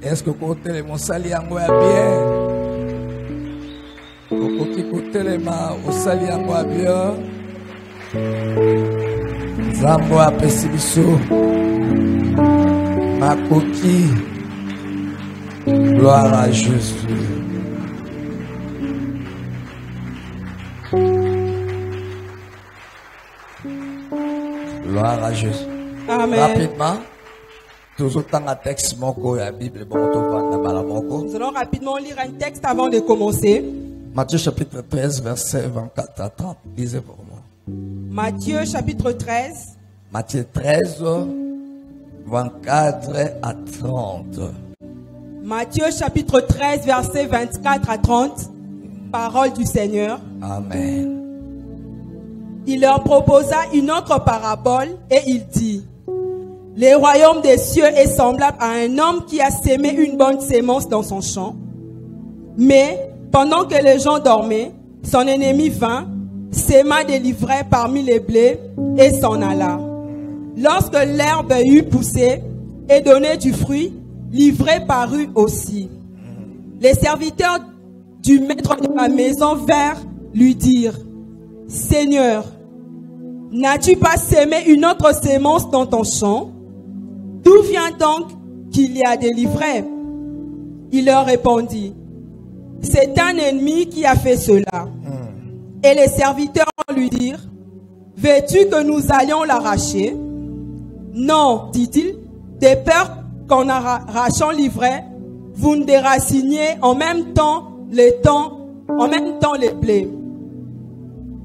Est-ce que côté les monsali yango ya bien? Okoki côté les ma osali yango ya bien? Zambo apesi biso makoki. Gloire à Jésus. Gloire à Jésus. Amen. Rapidement, toujours dans le texte moko la Bible, nous allons rapidement lire un texte avant de commencer. Matthieu chapitre 13, verset 24 à 30. Lisez pour moi. Matthieu chapitre 13. Matthieu 13, 24 à 30. Matthieu chapitre 13, verset 24 à 30. Parole du Seigneur. Amen. Il leur proposa une autre parabole et il dit: le royaume des cieux est semblable à un homme qui a sémé une bonne sémence dans son champ. Mais pendant que les gens dormaient, son ennemi vint, sema des livrets parmi les blés et s'en alla. Lorsque l'herbe eut poussé et donné du fruit, l'ivraie parut aussi. Les serviteurs du maître de la maison vinrent lui dire: Seigneur, n'as-tu pas sémé une autre sémence dans ton champ? D'où vient donc qu'il y a des livrets? Il leur répondit: c'est un ennemi qui a fait cela. Et les serviteurs lui dirent: veux-tu que nous allions l'arracher? Non, dit-il, de peur qu'en arrachant l'ivraie, vous ne déraciniez en même temps les blés.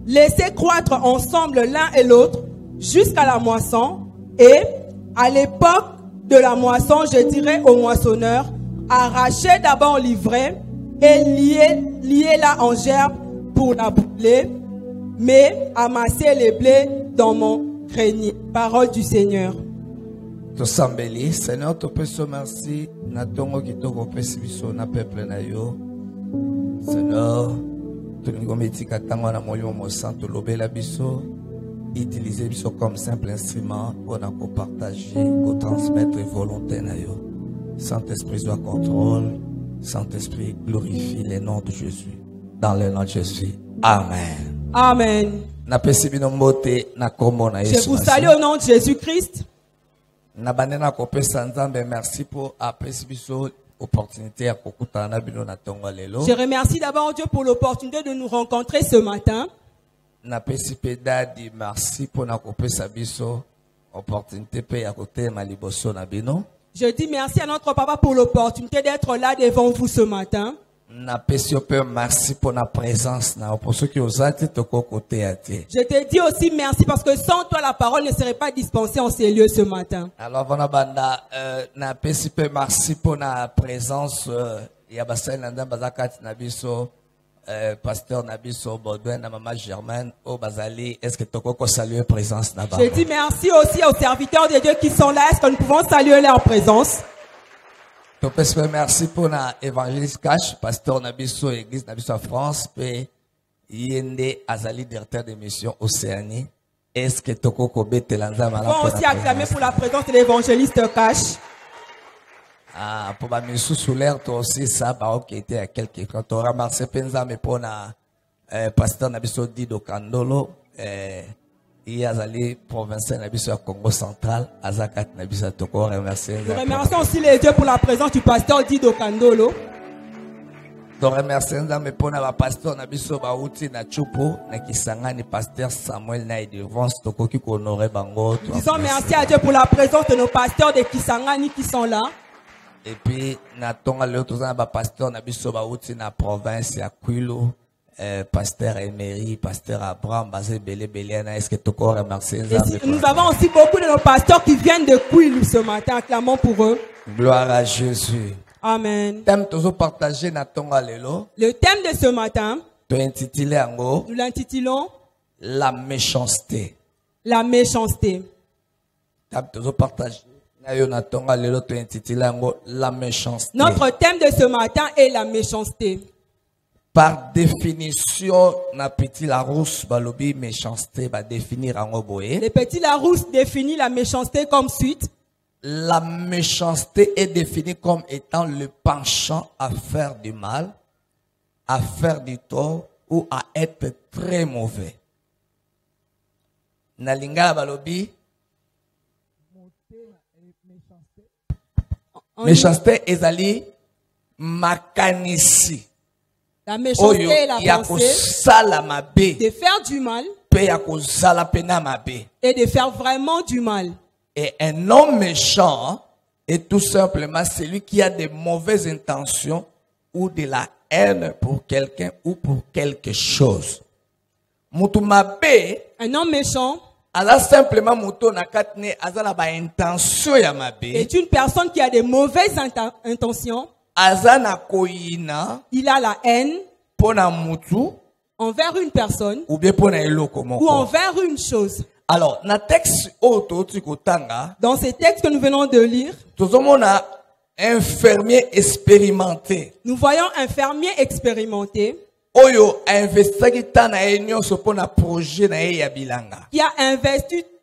Laissez croître ensemble l'un et l'autre jusqu'à la moisson, et à l'époque de la moisson, je dirai au moissonneur: arrachez d'abord l'ivraie et liez-la en gerbe pour la brûler, mais amassez les blés dans mon grenier. Parole du Seigneur. Tosambeli, Seigneur, te pèse merci. Natongo kitoko pèse biso na peuple na yo. Seigneur, tu nous commetti katango na molimo mo santo lobela biso. Utiliser biso comme simple instrument pour nous partager, pour transmettre volonté na yo. Saint-Esprit soit contrôle. Saint-Esprit glorifie le nom de Jésus. Dans le nom de Jésus. Amen. Amen. Je vous salue au nom de Jésus-Christ. Merci pour l'opportunité. Je remercie d'abord Dieu pour l'opportunité de nous rencontrer ce matin. Merci pour l'opportunité. Je dis merci à notre papa pour l'opportunité d'être là devant vous ce matin. Merci pour la présence. Je te dis aussi merci parce que sans toi la parole ne serait pas dispensée en ces lieux ce matin. Alors merci pour la présence. Pasteur Nabiso Baudouin na maman Germaine au Bazali. Est-ce que tu peux saluer présence là-bas? Je dis merci aussi aux serviteurs de Dieu qui sont là. Est-ce que nous pouvons saluer leur présence? Merci pour l'évangéliste Cash, pasteur Nabiso, église Nabiso à France, et Yende Azali, directeur de mission Océanie. Est-ce que tu peux aussi acclamer pour la présence de l'évangéliste Cash? Ah, pour ma mission sous l'air, toi aussi, ça, bah, ok, était à quelques quand on ramasse Penza, mais pour na, pasteur Nabiso Dido Kandolo, il y a allé provincial Nabiso à Congo central, Azakat Nabiso Toko, remercie. Nous remercions aussi les dieux pour la présence du pasteur Dido Kandolo. Nous remercions, mais pour na pasteur Nabiso Baouti na Chupo, na Kisangani, pasteur Samuel Naï devant, Toko qui honorait Bango. Disons merci à Dieu pour la présence de nos pasteurs de Kisangani qui sont là. Et puis, natonga le tout ça, pasteur Nabiso Baouti na province ya Kwilu, pasteur Emery, pasteur Abraham, basé Belé Béliana. Est-ce que tu peux remercier? Nous avons aussi beaucoup de nos pasteurs qui viennent de Kwilu ce matin. Acclamons pour eux. Gloire à Jésus. Amen. Thème toujours partagé natonga lelo. Le thème de ce matin, nous l'intitulons la méchanceté. La méchanceté. Thème toujours partagé. La méchanceté. Notre thème de ce matin est la méchanceté. Par définition, na petit Larousse balobi méchanceté va définir en oboé. Le petit Larousse définit la méchanceté comme suite. la méchanceté est définie comme étant le penchant à faire du mal, à faire du tort ou à être très mauvais. Na lingala balobi, méchanceté ezali makanisi. La méchanceté est la ya pensée kosala mabe de faire du mal pe ya kozala pena mabe. et de faire vraiment du mal. Et un homme méchant est tout simplement celui qui a de mauvaises intentions ou de la haine pour quelqu'un ou pour quelque chose. Mutu mabe Un homme méchant aza simplement mutu na katne azala ba intention ya mabe. est une personne qui a des mauvaises intentions. Aza na koyina Il a la haine pona mutu envers une personne ou bien pona eloko ou moko. envers une chose. Alors, na texte auto tikotanga, Dans ces textes que nous venons de lire, tozomona infirmier expérimenté. nous voyons un fermier expérimenté Oyo a investi ta na ye nyonso pona projet na ye ya bilanga. qui a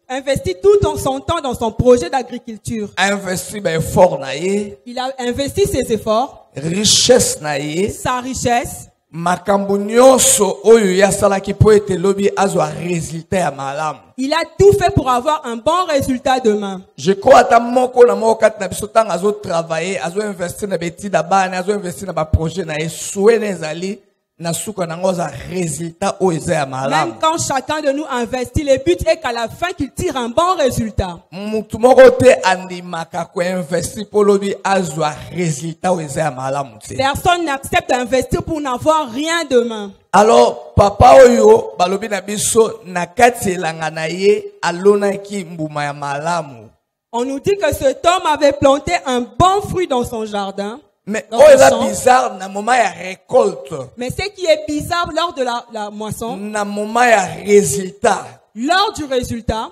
investi tout son temps dans son projet d'agriculture. Investi ba effort na ye, Il a investi ses efforts, richesse na ye, sa richesse, makambo nyonso oyo yasalaki po ete lobi azwa résultat ya malamu. il a tout fait pour avoir un bon résultat demain. Je crois ata moko na moko kati na biso tanga azo travailler, azo investir na betida bana, azo investir na ba projet na ye, souene ezali na suka na ngoza résultat oyo eza ya malamu. Même quand chacun de nous investit, le but est qu'à la fin qu'il tire un bon résultat. Mutu moko te andimaka ko investir po lobi azwa résultat oyo eza ya malamu te. Personne n'accepte d'investir pour n'avoir rien demain. Alors papa oyo balobi na biso na kati elanga na ye alonaki mbuma ya malamu. On nous dit que cet homme avait planté un bon fruit dans son jardin. Mais Dans oyo son eza champ. bizarre na moment ya récolte, Mais ce qui est bizarre lors de la moisson, na moment ya résultat, lors du résultat,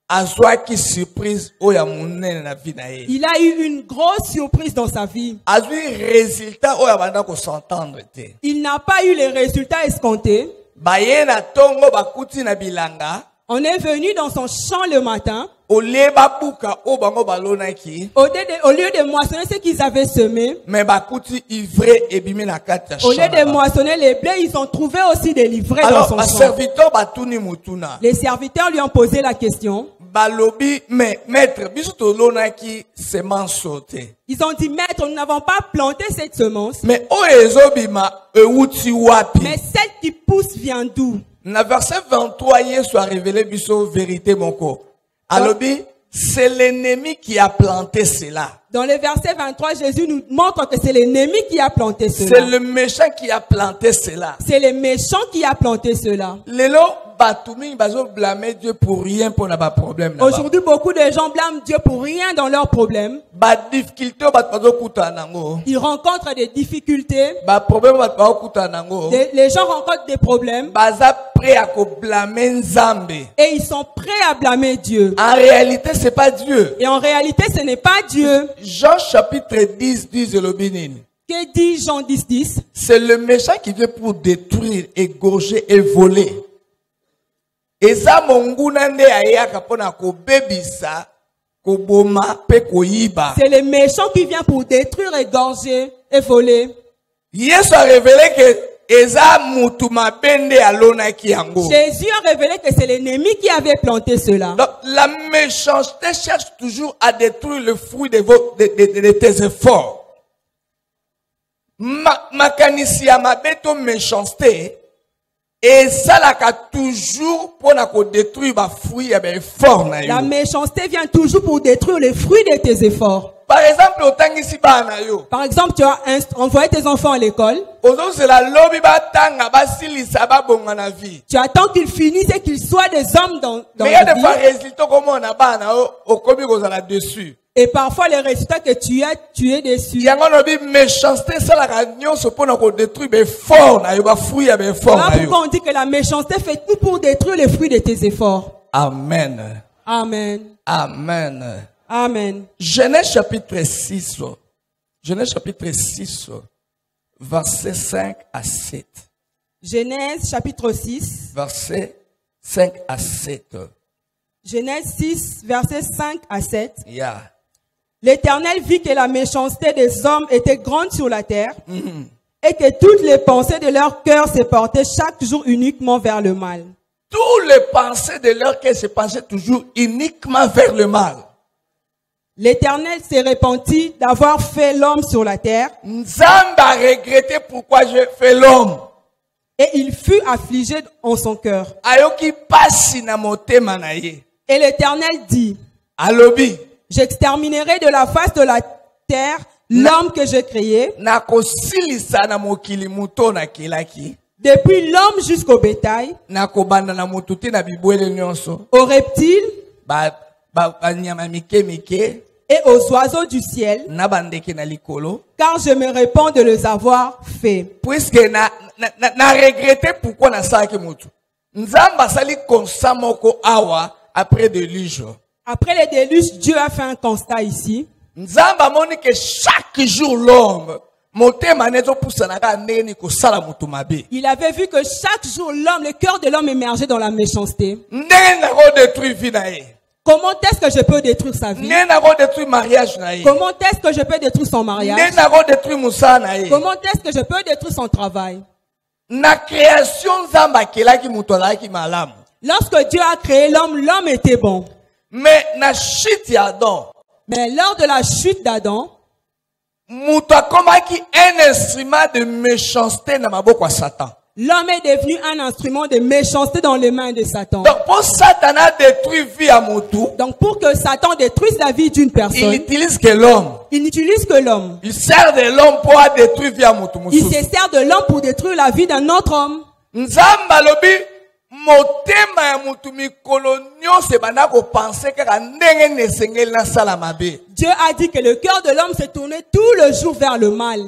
azwaki surprise oyo ya monene na vie na ye. il a eu une grosse surprise dans sa vie. Azwi résultat oyo abanda ko s'entendre te. Il n'a pas eu les résultats escomptés. Baye na tongo bakuti na bilanga, On est venu dans son champ le matin. olie babuka o bango balonaki, Au lieu de moissonner ce qu'ils avaient semé, mais bakuti ivré ebimi na kati ya au lieu champ de na ba. moissonner les blés, ils ont trouvé aussi des livrets dans Alors, son un champ. serviteur batuni mutuna. Les serviteurs lui ont posé la question. Balobi, mais maître, biso tolonaki semence sauté. Ils ont dit, maître, nous n'avons pas planté cette semence, Mais oyo ezobima euti wapi. mais celle qui pousse vient d'où? Na verset 23, Yesu a révélé biso vérité moko. Alobi, c'est l'ennemi qui a planté cela. Dans le verset 23, Jésus nous montre que c'est l'ennemi qui a planté C'est cela. le méchant qui a planté cela. C'est le méchant qui a planté cela. Lelo batumi bazo blâmer Dieu pour rien pour na ba problème na ba. Aujourd'hui, beaucoup de gens blâment Dieu pour rien dans leurs problèmes. Ba difficulté bat bazo kuta nango. Ils rencontrent des difficultés. Ba problème bat bazo kuta nango. Les gens rencontrent des problèmes Baza prêt à ko blâmer Nzambe. et ils sont prêts à blâmer Dieu. En réalité, c'est pas Dieu. Et en réalité, ce n'est pas Dieu. Jean chapitre 10 dit le binini. Que dit Jean 10, 10? C'est le méchant qui vient pour détruire, égorger et voler. Eza monguna nde ayaka pona ko bebisa, ko boma pe ko yiba. C'est le méchant qui vient pour détruire, égorger et voler. Yesu a révélé que eza mutu mabende alonaki yango. Jésus a révélé que c'est l'ennemi qui avait planté cela. Donc, la méchanceté cherche toujours à détruire le fruit de tes efforts. Makanisi ya mabeto méchanceté ezalaka toujours pour na ko détruire ba fruit ya ba effort na yo. La méchanceté vient toujours pour détruire les fruits de tes efforts. Par exemple, otangisi bana yo. Par exemple, tu as envoyé tes enfants à l'école. Ozozela lobi batanga basilisa babonga na vie. Tu attends qu'ils finissent et qu'ils soient des hommes dans Mais il y a la des fois vie. résultats comme on a bana au komi kozala dessus. Et parfois, les résultats que tu es déçu. Yango no bi méchanceté salaka nyonso pona ko détruire ba effort na yo ba fruit ya ba effort Voilà na yo. pourquoi on dit que la méchanceté fait tout pour détruire les fruits de tes efforts. Amen. Amen. Amen. Amen. Genèse chapitre 6. Genèse chapitre 6, verset 5 à 7. Genèse chapitre 6. Verset 5 à 7. Genèse 6, versets 5 à 7. Yeah. L'Éternel vit que la méchanceté des hommes était grande sur la terre et que toutes les pensées de leur cœur se portaient chaque jour uniquement vers le mal. Toutes les pensées de leur cœur se penchaient toujours uniquement vers le mal. L'Éternel s'est repenti d'avoir fait l'homme sur la terre. Nzamba a regretté pourquoi j'ai fait l'homme. Et il fut affligé en son cœur. Ayoki pasi na motema na ye. Et l'Éternel dit, Alobi. j'exterminerai de la face de la terre l'homme que j'ai créé, Na kosilisa na mokili muto na kelaki. depuis l'homme jusqu'au bétail, Na kobanda na mututi na bibwele nyonso. aux reptiles Ba nyama mike mike. et aux oiseaux du ciel, Na bandeke na likolo. car je me répands de les avoir faits. Puisque na regretté pourquoi na saki mutu. Nzamba sali konsamoko awa après déluge. Après les déluges, Dieu a fait un constat ici. Nzamba moni que chaque jour l'homme motema nezo pusanaka ndeni ko sala mutu mabe. Il avait vu que chaque jour l'homme, le cœur de l'homme émergeait dans la méchanceté. Ndeni na ko détruire vie na ye. Comment est-ce que je peux détruire sa vie? Ndeni na ko détruire mariage na ye. Comment est-ce que je peux détruire son mariage? Ndeni na ko détruire musa na ye. Comment est-ce que je peux détruire son travail? Na création Nzamba kelaki mutu alaki malamu. Lorsque Dieu a créé l'homme, l'homme était bon. Mais na chute ya Adam, Mais lors de la chute d'Adam, mutu akomaki un instrument de méchanceté na maboko ya Satan. l'homme est devenu un instrument de méchanceté dans les mains de Satan. Donc pour Satan a détruit vie à mutu, Donc pour que Satan détruise la vie d'une il personne, utilise que l'homme. il n'utilise que l'homme. Il sert de l'homme pour détruire vie à mutu Il mususu. se sert de l'homme pour détruire la vie d'un autre homme. Nzamba lobi motema ya mutu mikolo nyonso bana ko penser kaka ndenge nesengeli na sala mabe. Dieu a dit que le cœur de l'homme s'est tourné tout le jour vers le mal.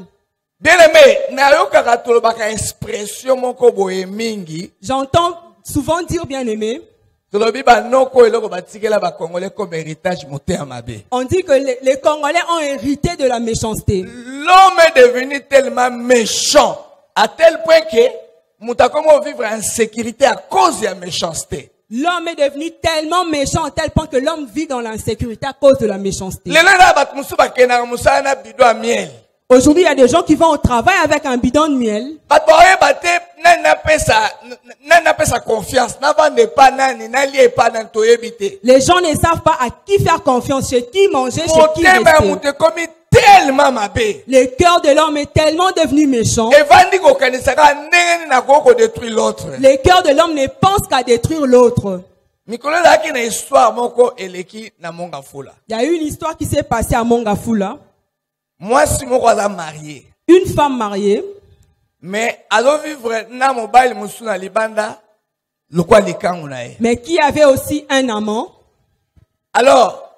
Bien aimé, na yo kaka tolobaka expression moko boye mingi. J'entends souvent dire, bien aimé, Tolobi ba noko eloko batikela ba congolais comme héritage motema mabe. on dit que les Congolais ont hérité de la méchanceté. L'homme est devenu tellement méchant à tel point que muta comment vivre en sécurité à cause de la méchanceté. L'homme est devenu tellement méchant à tel point que l'homme vit dans l'insécurité à cause de la méchanceté. Lelo na bat musu ba kenaka musala na bido ya miel. Aujourd'hui, il y a des gens qui vont au travail avec un bidon de miel. Bat ba oyeba na pesa confiance na vande pa nani na lie pa na toyebi te. Les gens ne savent pas à qui faire confiance, chez qui manger, chez qui Motema ya rester. mutu komi tellement mabe. Le cœur de l'homme est tellement devenu méchant. Evandi ko kanisaka ndenge na ko détruire l'autre. Le cœur de l'homme ne pense qu'à détruire l'autre. Mikolo zaki na histoire moko eleki na monga fula. Il y a eu une histoire qui s'est passée à Mongafula. Moi si moko aza marié. Une femme mariée, Mais azo vivre na mobile musu na libanda lokwa likangu na ye. mais qui avait aussi un amant. Alors,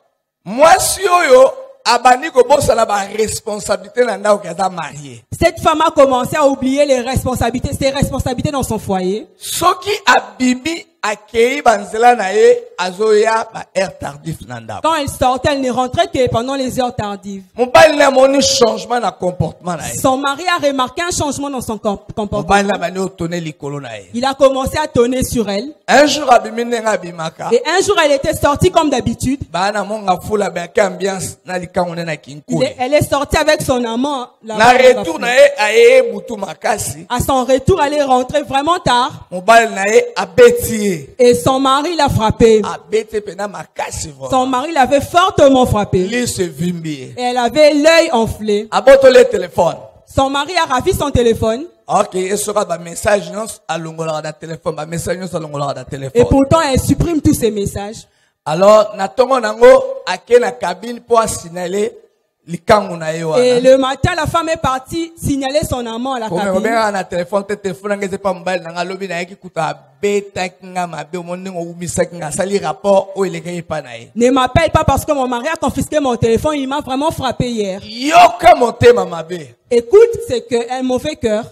moi si oyo abandi ko bosala ba responsabilité na ndako kaza marié. Cette femme a commencé à oublier ses responsabilités dans son foyer. Soki abibi akei banzela na ye azoya ba heure tardif na ndako. Quand elle sortait, elle ne rentrait que pendant les heures tardives. Mobile na moni changement na comportement na ye. Son mari a remarqué un changement dans son comportement. Mobile na bani otonner likolo na ye. Il a commencé à tonner sur elle. Un jour abimi ndenga bimaka. Et un jour, elle était sortie comme d'habitude. Bana monga fula ba ambiance na likangu na kinkuli. Elle est sortie avec son amant. Na retour na ye aye butu makasi. À son retour, elle est rentrée vraiment tard. Mobile na ye abeti. Et son mari l'a frappé. Abeti pena makasi vo. Son mari l'avait fortement frappé. Li se vimbi. Et elle avait l'œil enflé. Aboto le téléphone. Son mari a ravi son téléphone. Ok, et sera ba message non alongola da téléphone, ba message non alongola da Et téléphone. pourtant, elle supprime tous ses messages. Alors, na tongo nango ake na cabine pour signaler likangu na yo Et wana. le matin, la femme est partie signaler son amant à la Comme cabine. on na téléphone ngeze pa mobile nanga lobi na yeki kuta beta kinga mabe omondi ngo umisa kinga sali rapport o eleke pa na ye. Ne m'appelle pas parce que mon mari a confisqué mon téléphone. Il m'a vraiment frappé hier. Yoka motema mabe. Écoute, c'est que un mauvais cœur.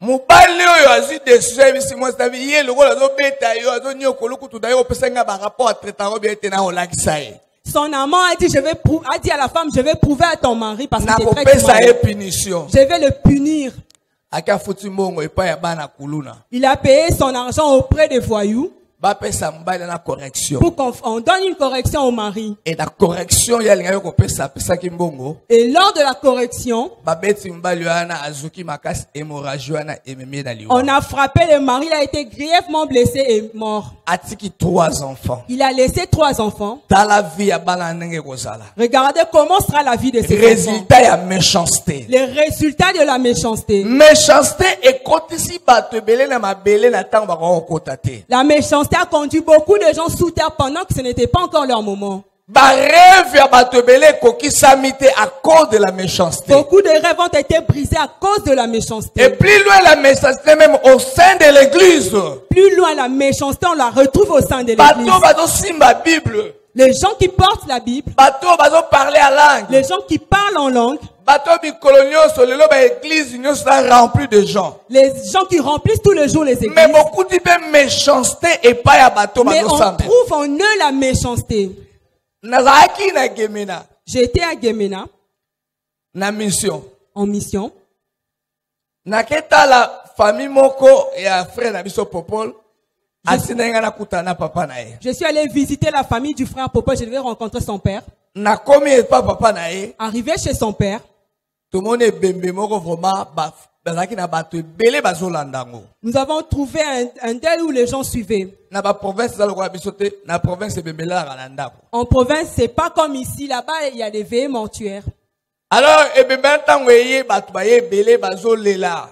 Mobali oyo azi de service mo stavi ye lokola zo beta yo azo nyoko lukutu da yo pesa nga ba rapport à traitant o bien tena o lakisa ye. Son amant a dit, a dit à la femme, je vais prouver à ton mari parce Na qu'il ko est très pesa cruel. ye punition. Je vais le punir. Aka futi mbongo epa ya bana kuluna. Il a payé son argent auprès des voyous. bapesa mbali na correction. pour qu'on donne une correction au mari. Et la correction ya linga yo kopesa pesa kimbongo. Et lors de la correction, Babeti mbali wana azuki makas hémorragie wana ememi na liwa. on a frappé le mari, il a été grièvement blessé et mort. Atiki 3 enfants. Il a laissé 3 enfants. Dans la vie ya bana ndenge kozala. Regardez comment sera la vie de ces enfants. Résultat ya méchanceté. Les résultats de la méchanceté. Méchanceté et kotisi bato belé na mabele na tango bako kotate. La méchanceté a conduit beaucoup de gens sous terre pendant que ce n'était pas encore leur moment. Ba rêve ya bato belé koki samite à cause de la méchanceté. Beaucoup de rêves ont été brisés à cause de la méchanceté. Et plus loin la méchanceté même au sein de l'église. Plus loin la méchanceté, on la retrouve au sein de Bato l'église. bato simba Bible. Les gens qui portent la Bible, Bato bato parler à langue. les gens qui parlent en langue, Bato bikolonio sur le ba église nous sera rempli de gens. les gens qui remplissent tous les jours les églises. Mais beaucoup de méchanceté et pas ya bato Mais bato on sambe. trouve en eux la méchanceté. Nazaki na Gemena J'étais à Gemena na mission. en mission. Naketa la famille moko ya frère na biso Popol. Asinenga na kutana papa na ye. Je suis allé visiter la famille du frère Popol. Je devais rencontrer son père. Na komi pas papa na ye. Arrivé chez son père, Tout le monde est bembe moko vraiment bazaki na bato belé bazolandango. nous avons trouvé un deuil où les gens suivaient. Na ba province za lokola biso te, na province bembela na ndako. En province, c'est pas comme ici. Là-bas, il y a des veillées mortuaires. Alors ebemba tango eye bato baye belé bazolela.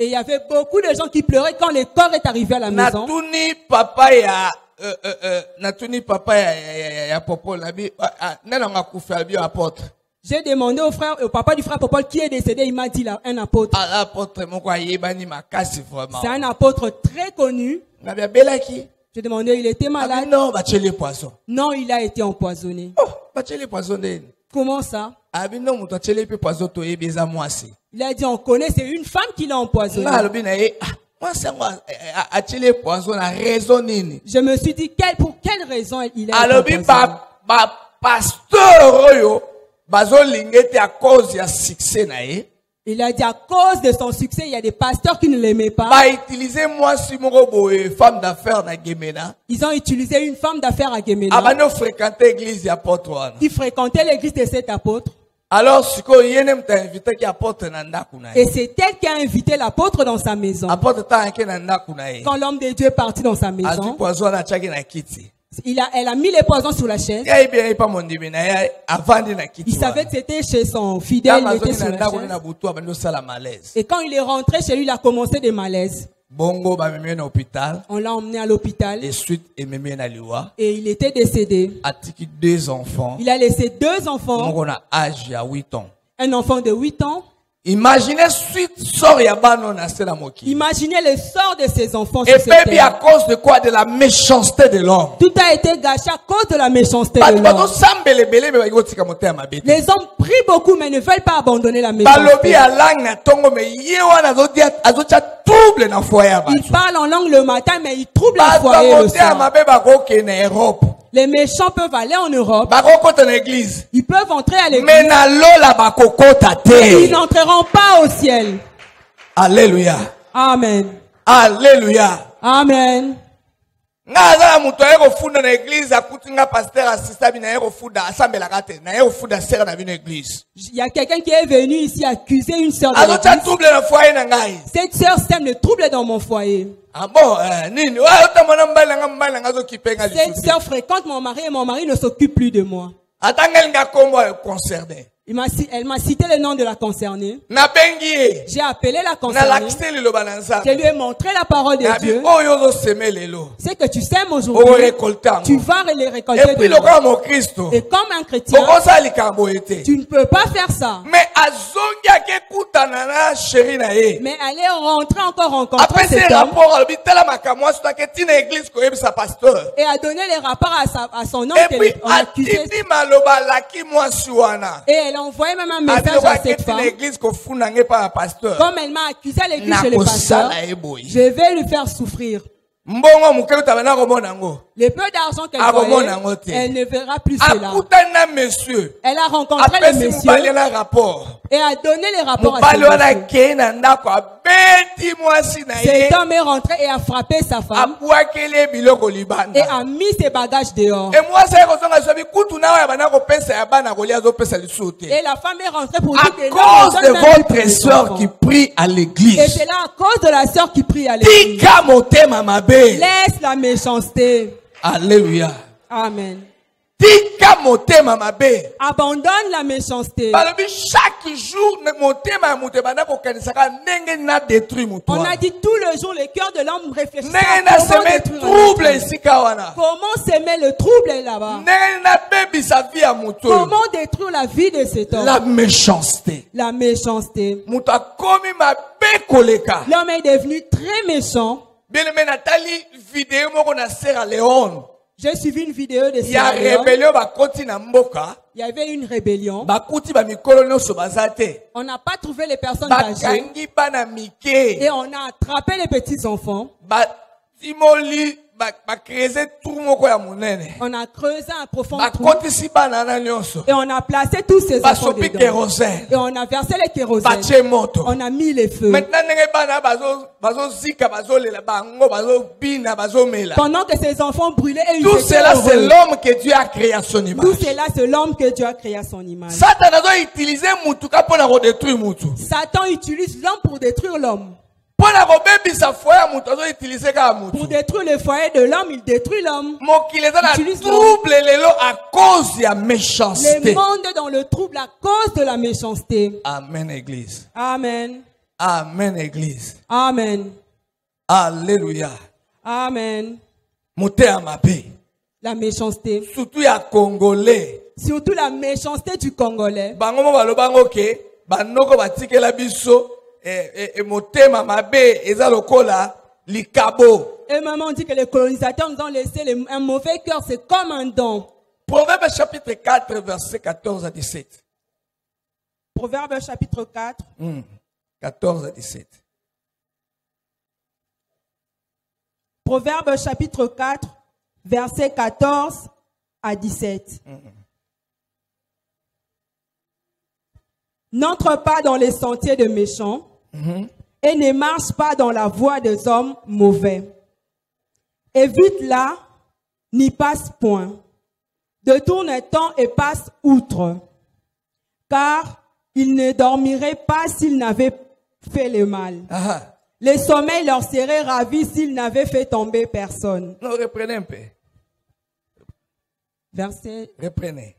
Et il y avait beaucoup de gens qui pleuraient quand le corps est arrivé à la maison. Natuni papa ya natuni papa ya Popol na bi nena ngakufa bi apôtre. J'ai demandé au papa du frère Popol qui est décédé. Il m'a dit là, un apôtre. Ah, l'apôtre moko ayebani makasi vraiment. C'est un apôtre très connu. Na bia belaki. J'ai demandé, il était Ah, malade. non, bacheli poisson. Non, il a été empoisonné. Oh, bacheli poisson de. Comment ça? Abi non muto acheli pe poisson to ebeza mwasi. Il a dit, on connaît, c'est une femme qui l'a empoisonné. Na lobi na ye, mwasi ngo acheli poisson na raison nini? Je me suis dit, pour quelle raison il a été Alobi empoisonné? ba pasteur oyo bazolingete à cause ya succès na ye. Il a dit, à cause de son succès, il y a des pasteurs qui ne l'aimaient pas. Ba utiliser mwasi moko boye femme d'affaires na Gemena. Ils ont utilisé une femme d'affaires à Gemena Abano fréquenter église ya apôtre wana. qui fréquentait l'église de cet apôtre. Alors siko yene mta invité ki apôtre na ndaku na ye. Et c'est elle qui a invité l'apôtre dans sa maison. Apôtre ta nke na ndaku na ye. Quand l'homme de Dieu est parti dans sa Azu maison, poisson na chaki na kiti. elle a mis les poisons sur la chaise. Ya bien pas mon dibi na ya avandi na kiti. Il savait que c'était chez son fidèle, il était sur la chaise. na butu abando sala malaise. Et quand il est rentré chez lui, il a commencé des malaises. Bongo ba meme na hôpital On l'a emmené à l'hôpital et suite et meme na liwa. et il était décédé. Atiki 2 enfants. Il a laissé 2 enfants, Mongo na âge ya 8 ans. un enfant de 8 ans. Imaginez suite sort ya bano na sela moki. Imaginez le sort de ces enfants Et sur cette puis à terre. cause de quoi? De la méchanceté de l'homme. Tout a été gâché à cause de la méchanceté de Bato l'homme. sambele bele me bago tika mote ya mabete. Les hommes prient beaucoup mais ne veulent pas abandonner la méchanceté. Balobi à langue na tongo me ye wana azotia trouble na foyer ya Ils bato. parlent en langue le matin mais ils troublent le Bato foyer le mote ya soir. mabe bakoke na Europe. Les méchants peuvent aller en Europe. Bakokota na église. Ils peuvent entrer à Mais l'église. na lola bakokota Ils te. n'entreront pas au ciel. Alléluia. Amen. Alléluia. Amen. Nga azala muto aye kofunda na église akuti nga pasteur assista bi na ye kofunda asambelaka te na ye kofunda sere na bi na église. Il y a quelqu'un qui est venu ici accuser une sœur de Azotia l'église. trouble na foyer na ngai. Cette sœur sème le trouble dans mon foyer. Ah bon, nini? Wa utamona mbali nga zo kipenga Cette lisusu. sœur fréquente mon mari et mon mari ne s'occupe plus de moi. Atangeli nga kombo concerné. Elle m'a cité le nom de la concernée. Na bengi ye. J'ai appelé la Na concernée. lakise liloba na Je nzambe. lui ai montré la parole de Na bi Dieu. oyo zo seme lelo. C'est que tu sèmes O aujourd'hui, récolter tu ngo. vas les Et récolter puis le demain. grand mon Christo. Et comme un chrétien, Okosa likambo ete. tu ne peux pas faire ça. Mais azongi akekutana na chéri na ye. Mais aller rentrer encore rencontrer Après ces cet homme rapports, alobi tala makamwa sotake tina église ko yebisa pasteur. et a donné les rapports à son homme Et puis on accusait. atindi maloba laki mwasi wana. Et elle a envoyé même un message Abilo à cette aketi femme. na église ko funda nge pa pasteur. Comme elle m'a accusé à l'église chez le pasteur, Nakosala eboyi. je vais lui faire souffrir. Mbongo muke utabana komona ngo. Le peu d'argent qu'elle Ah, bon, voyait, mon angote. elle ne verra plus cela. Akutana monsieur. Elle a rencontré le Apesi mubali monsieur na rapport. et a donné les rapports à ce Mubali wana monsieur. ke na ndako Cet homme est rentré et a frappé sa femme et a mis ses bagages dehors. Et la femme est rentrée pour dire que à cause de votre soeur qui prie à l'église. Et c'est là à cause de la soeur qui prie à l'église. Laisse la méchanceté. Alléluia. Amen. Abandonne la méchanceté. Chaque jour, on a dit tout le jour, le cœur de l'homme réfléchit comment s'aimer le trouble est là-bas. Comment détruire la vie de cet homme. La méchanceté. La méchanceté. L'homme est devenu très méchant. J'ai suivi une vidéo de Sierra Leone. Il y avait une rébellion. On n'a pas trouvé les personnes âgées. Et on a attrapé les petits enfants. On a creusé un profond trou. Et on a placé tous ces enfants dedans. Et on a versé les kérosènes. On a mis les feux. Pendant que ces enfants brûlaient et ils tout cela, c'est l'homme que Dieu a créé à son image. Tout cela, c'est l'homme que Dieu a créé à son image. Satan utilise l'homme pour détruire l'homme. Pour détruire le foyer de l'homme, il détruit l'homme. À cause de la méchanceté. Le monde est dans le trouble à cause de la méchanceté. Amen, Église. Amen. Amen, Église. Amen. Alléluia. Amen. La méchanceté. Surtout les Congolais. Surtout la méchanceté du Congolais. Et maman dit que les colonisateurs nous ont laissé un mauvais cœur, c'est comme un don. Proverbe chapitre 4, verset 14 à 17. Proverbe chapitre 4. 14 à 17. Proverbe chapitre 4, verset 14 à 17. N'entre pas dans les sentiers de méchants et ne marche pas dans la voie des hommes mauvais. Évite-la, n'y passe point. Détourne-t'en et passe outre. Car il ne dormirait pas s'il n'avait fait le mal. Le sommeil leur serait ravi s'il n'avait fait tomber personne. Non, reprenez un peu. Verset. Reprenez.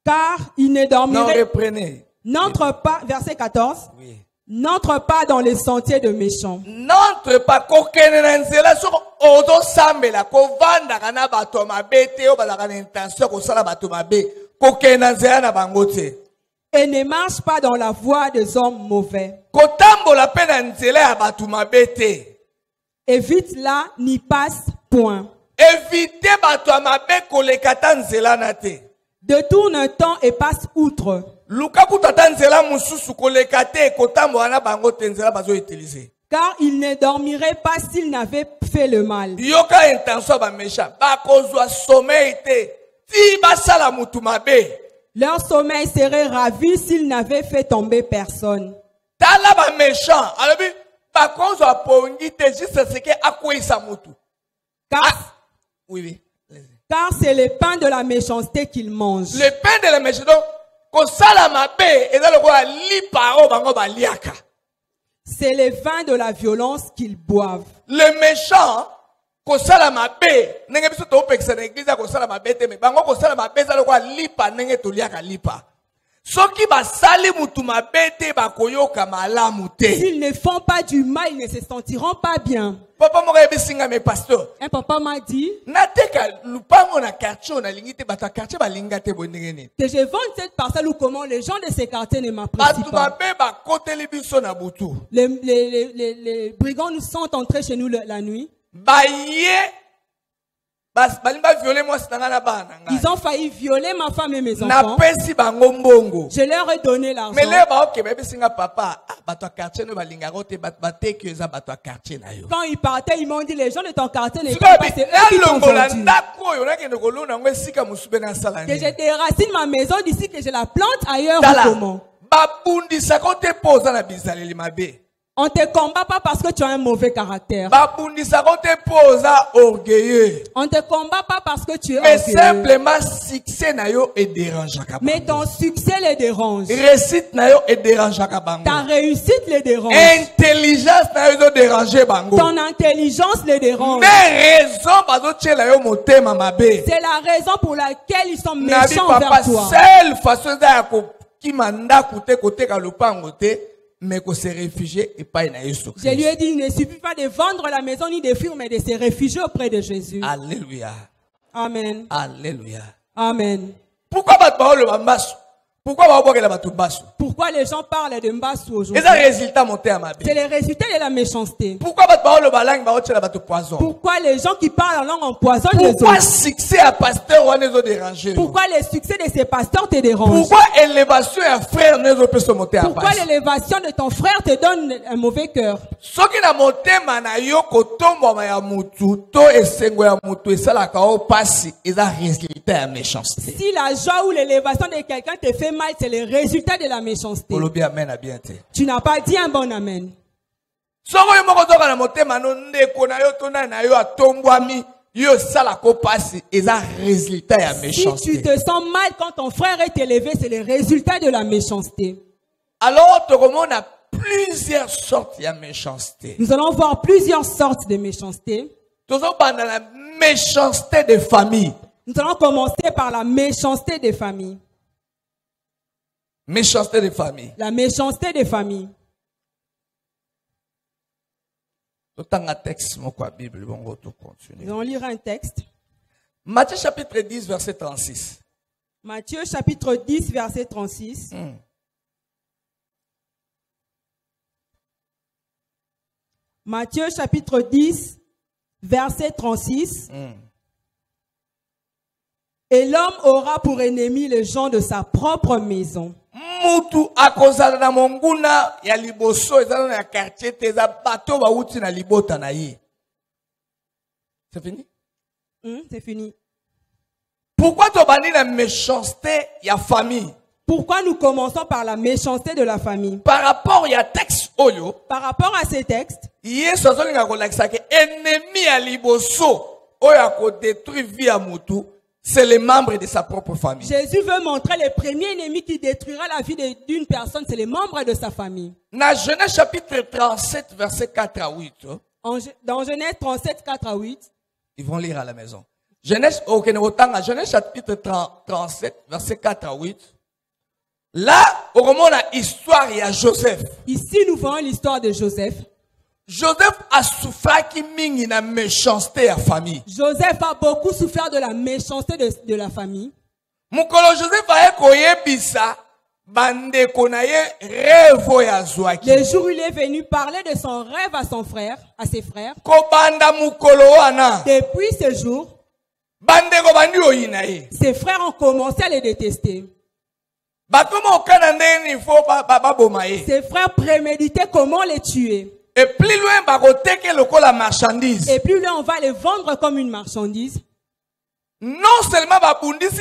Car il ne dormirait. Non, reprenez. N'entre pas, verset 14. Oui. N'entre pas dans les sentiers de méchants. N'entre pas. Et ne marche pas dans la voie des hommes mauvais. Évite-la, n'y passe point. Détourne-t'en et passe outre. Car il ne dormirait pas s'il n'avait fait le mal. Leur sommeil serait ravi s'ils n'avaient fait tomber personne. Car c'est le pain de la méchanceté qu'ils mangent. Le pain de la méchanceté. C'est le vin de la violence qu'ils boivent. Le méchant, s'ils ne font pas du mal, ils ne se sentiront pas bien. Un papa m'a dit que je vends cette parcelle où comment les gens de ces quartiers ne m'apprécient pas. Les brigands nous sont entrés chez nous la nuit. Ils ont failli violer ma femme et mes enfants. Je leur ai donné l'argent. Quand ils partaient, ils m'ont dit les gens de ton quartier ne pas, c'est eux qui t'ont vendu. Que je déracine ma maison d'ici, que je la plante ailleurs ou comment. babundisa kote poza na bizaleli mabe. On ne te combat pas parce que tu as un mauvais caractère. Babundisa kote poza orgueilleux. On ne te combat pas parce que tu es Mais orgueilleux. simplement succès na yo et dérange ka. Mais ton succès les dérange. Réussite na yo et dérange ka bango. Ta réussite les dérange. Intelligence na yo déranger bango. Ton intelligence les dérange. Mais raison bazo tchela yo motema mabe. C'est la raison pour laquelle ils sont Nabi méchants papa envers toi. seule façon da ko ki manda kote ka lupango te. Mais qu'on se réfugier et pas na Jésus. Je lui ai dit, il ne suffit pas de vendre la maison ni de fuir, mais de se réfugier auprès de Jésus. Alléluia. Amen. Alléluia. Amen. Pourquoi le bambasu? Pourquoi les gens parlent de Mbassou aujourd'hui? C'est le résultat de la méchanceté. Pourquoi les gens qui parlent en langue empoisonnent les autres? Pourquoi le succès à pasteur ou déranger? Pourquoi le succès de ces pasteurs te dérange? Pourquoi l'élévation à frère ne monter à Pourquoi l'élévation de ton frère te donne un mauvais cœur? Ce qui n'a monté manayoko kotombo ya mutu to esengo ya mutu esala kao pasi eza résultat de méchanceté. Si la joie ou l'élévation de quelqu'un te fait mal, c'est le résultat de la méchanceté. Tu n'as pas dit un bon amen. Si tu te sens mal quand ton frère est élevé, c'est le résultat de la méchanceté. Alors, on a plusieurs sortes de méchanceté. Nous allons voir plusieurs sortes de méchanceté. Nous allons parler de la méchanceté des familles. Nous allons commencer par la méchanceté des familles. Méchanceté des familles. La méchanceté des familles. Nous allons lire un texte. Matthieu chapitre 10, verset 36. Matthieu chapitre 10, verset 36. Matthieu chapitre 10, verset 36. Et l'homme aura pour ennemi les gens de sa propre maison. Mutu akozala na monguna ya liboso ezala na quartier teza bato ba uti na libota na ye. C'est fini? C'est fini. Pourquoi tu bani la méchanceté ya famille? Pourquoi nous commençons par la méchanceté de la famille? Par rapport à texte oyo. Par rapport à ces textes. Yesu azolinga ko lakisa ke ennemi ya liboso oyo ako détruire vie ya mutu. C'est les membres de sa propre famille. Jésus veut montrer le premier ennemi qui détruira la vie d'une personne, c'est les membres de sa famille. Dans Genèse chapitre 37, verset 4 à 8. Dans Genèse 37, 4 à 8. Ils vont lire à la maison. Genèse chapitre 37, verset 4 à 8. Là, au moment de l'histoire, il y a Joseph. Ici, nous voyons l'histoire de Joseph. Joseph a souffert qui mingi na méchanceté à famille. Joseph a beaucoup souffert de la méchanceté de la famille. Mukolo Joseph a koyebisa bande konaye rêve ya zwaki. Le jour où il est venu parler de son rêve à son frère, à ses frères. Ko banda mukolo wana. Depuis ce jour, bande ko bandi oyinaye. Ses frères ont commencé à le détester. Ses frères préméditaient comment les tuer. Et plus loin, la marchandise. Et plus loin, on va les vendre comme une marchandise. Non seulement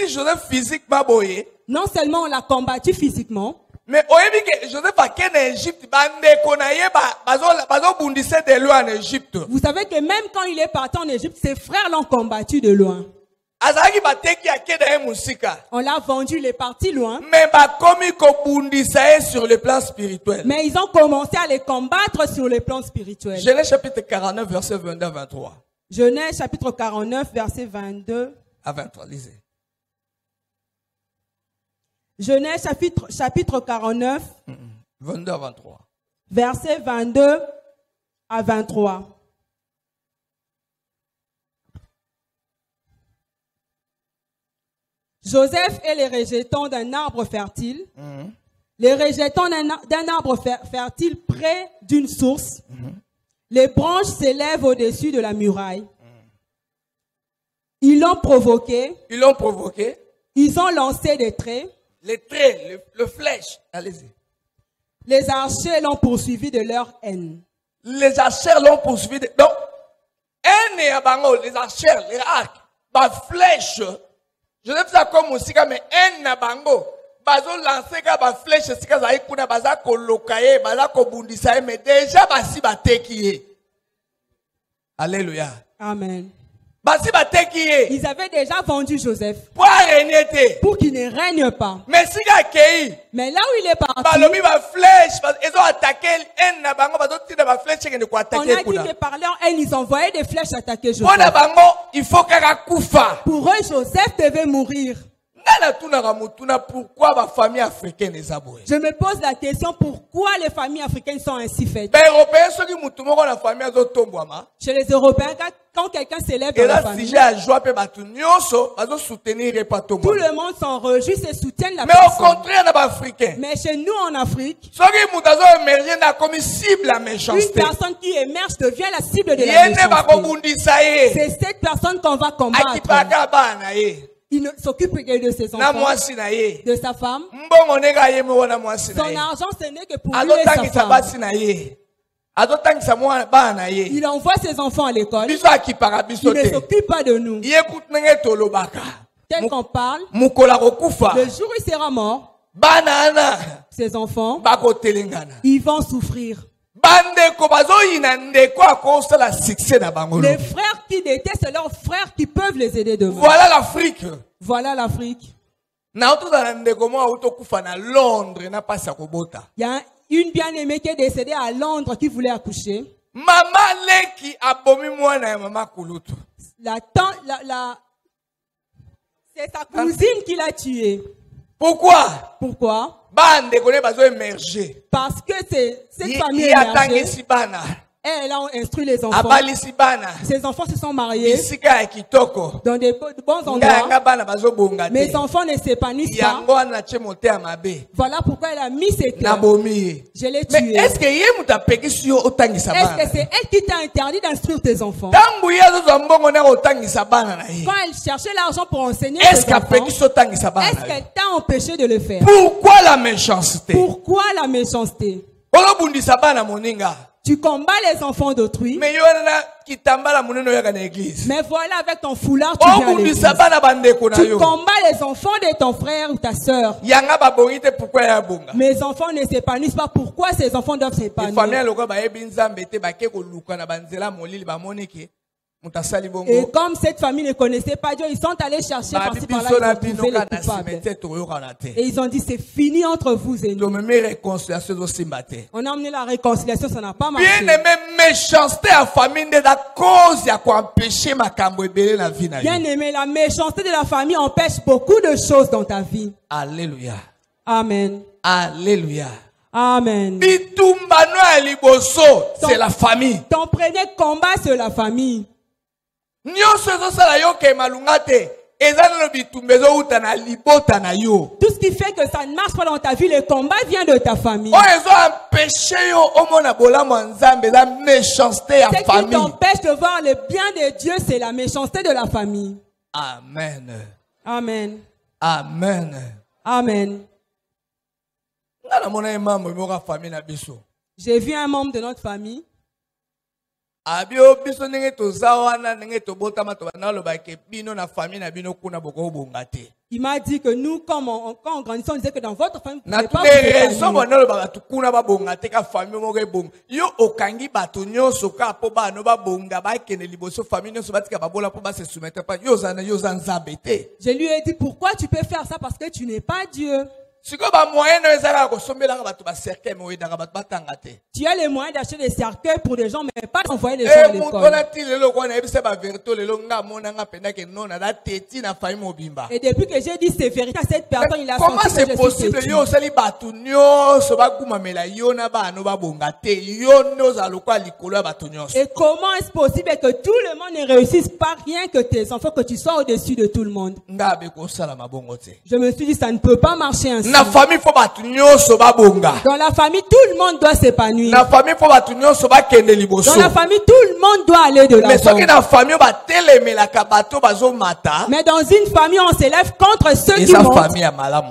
Joseph physiquement, non seulement on l'a combattu physiquement, mais Joseph a quitté l'Égypte. Vous savez que même quand il est parti en Égypte, ses frères l'ont combattu de loin. On l'a vendu, il est parti loin. Mais sur le plan spirituel. Mais ils ont commencé à les combattre sur le plan spirituel. Genèse chapitre 49, verset 22 à 23. Genèse chapitre 49, verset 22 à 23. Lisez. Genèse chapitre 49, 22 à 23. Verset 22 à 23. Joseph est les rejetons d'un arbre fertile. Les rejetons d'un arbre fertile près d'une source. Les branches s'élèvent au-dessus de la muraille. Ils l'ont provoqué. Ils l'ont provoqué. Ils ont lancé des traits. Les traits, le flèche. Allez-y. Les archers l'ont poursuivi de leur haine. Les archers l'ont poursuivi de... Donc, haine et abango, les archers, les arcs, ma flèche. Je ne sais pas comme aussi, mais haine et abango. bazo lancer ka ba flèche sika za ikuna baza ko lokaye baza ko bundisa ye mais déjà basi bateki ye. Alléluia. Amen. Basi bateki ye. Ils avaient déjà vendu Joseph pour qu'il ne règne pas. Mais sika kei. Mais là où il est parti, Balobi ba flèche ils ont attaqué en na bango bazo tira ba flèche ke ne ko on attaquer a dit que par leur haine, ils envoyaient des flèches attaquer Joseph. Bona bango il faut kaka kufa. Pour eux, Joseph devait mourir. Pourquoi ma famille africaine est abouée? Je me pose la question, pourquoi les familles africaines sont ainsi faites? Chez les Européens, quand quelqu'un s'élève dans la famille, tout le monde s'en réjouit et soutient la personne. Mais au contraire, mais chez nous en Afrique, une personne qui émerge devient la cible de la méchanceté. C'est cette personne qu'on va combattre. Il ne s'occupe que de ses enfants, de sa femme. Son argent, ce n'est que pour lui et sa femme. Il envoie ses enfants à l'école. Il ne s'occupe pas de nous. Tel qu'on parle, le jour où il sera mort, ses enfants, ils vont souffrir. Les frères qui détestent leurs frères qui peuvent les aider demain. Voilà l'Afrique. Voilà l'Afrique. Il y a une bien-aimée qui est décédée à Londres qui voulait accoucher. C'est sa cousine qui l'a tuée. Pourquoi? Parce que cette famille est émergée. Elle a instruit les enfants. Ses enfants se sont mariés dans de bons endroits. Mes enfants ne s'épanouissent pas. Voilà pourquoi elle a mis ses cœurs. Je l'ai tué. Est-ce que c'est elle qui t'a interdit d'instruire tes enfants? Quand elle cherchait l'argent pour enseigner tes enfants, est-ce qu'elle t'a empêché de le faire? Pourquoi la méchanceté? Pourquoi la méchanceté? Tu combats les enfants d'autrui. Mais voilà, avec ton foulard, tu viens à l'église. Tu combats les enfants de ton frère ou ta sœur. Mes enfants ne s'épanouissent pas. Pourquoi ces enfants doivent s'épanouir? Et comme cette famille ne connaissait pas Dieu, ils sont allés chercher par-ci par-là, ils ont trouvé les coupables. Et ils ont dit, c'est fini entre vous et nous. On a amené la réconciliation, ça n'a pas marché. Bien aimé, la méchanceté de la famille empêche beaucoup de choses dans ta vie. Alléluia. Amen. Alléluia. Amen. C'est la famille. Ton premier combat, c'est la famille. Tout ce qui fait que ça ne marche pas dans ta vie, le combat vient de ta famille. Ce qui t'empêche de voir le bien de Dieu, c'est la méchanceté de la famille. Amen. Amen. Amen. Amen. J'ai vu un membre de notre famille. Il m'a dit que nous, quand on grandissait, on disait que dans votre famille, vous ne pouvez pas Je lui ai dit, pourquoi tu peux faire ça? Parce que tu n'es pas Dieu. Tu as les moyens d'acheter des cercueils pour des gens, mais pas d'envoyer les gens à l'école. Et depuis que j'ai dit ces vérités à cette personne, il a senti que je suis têtu. Et comment est-ce possible que tout le monde ne réussisse pas, rien que tes enfants, que tu sois au-dessus de tout le monde? Je me suis dit, ça ne peut pas marcher ainsi. Dans la famille, tout le monde doit s'épanouir. Dans la famille, tout le monde doit aller de l'avant. Mais dans une famille, on s'élève contre ceux qui montent.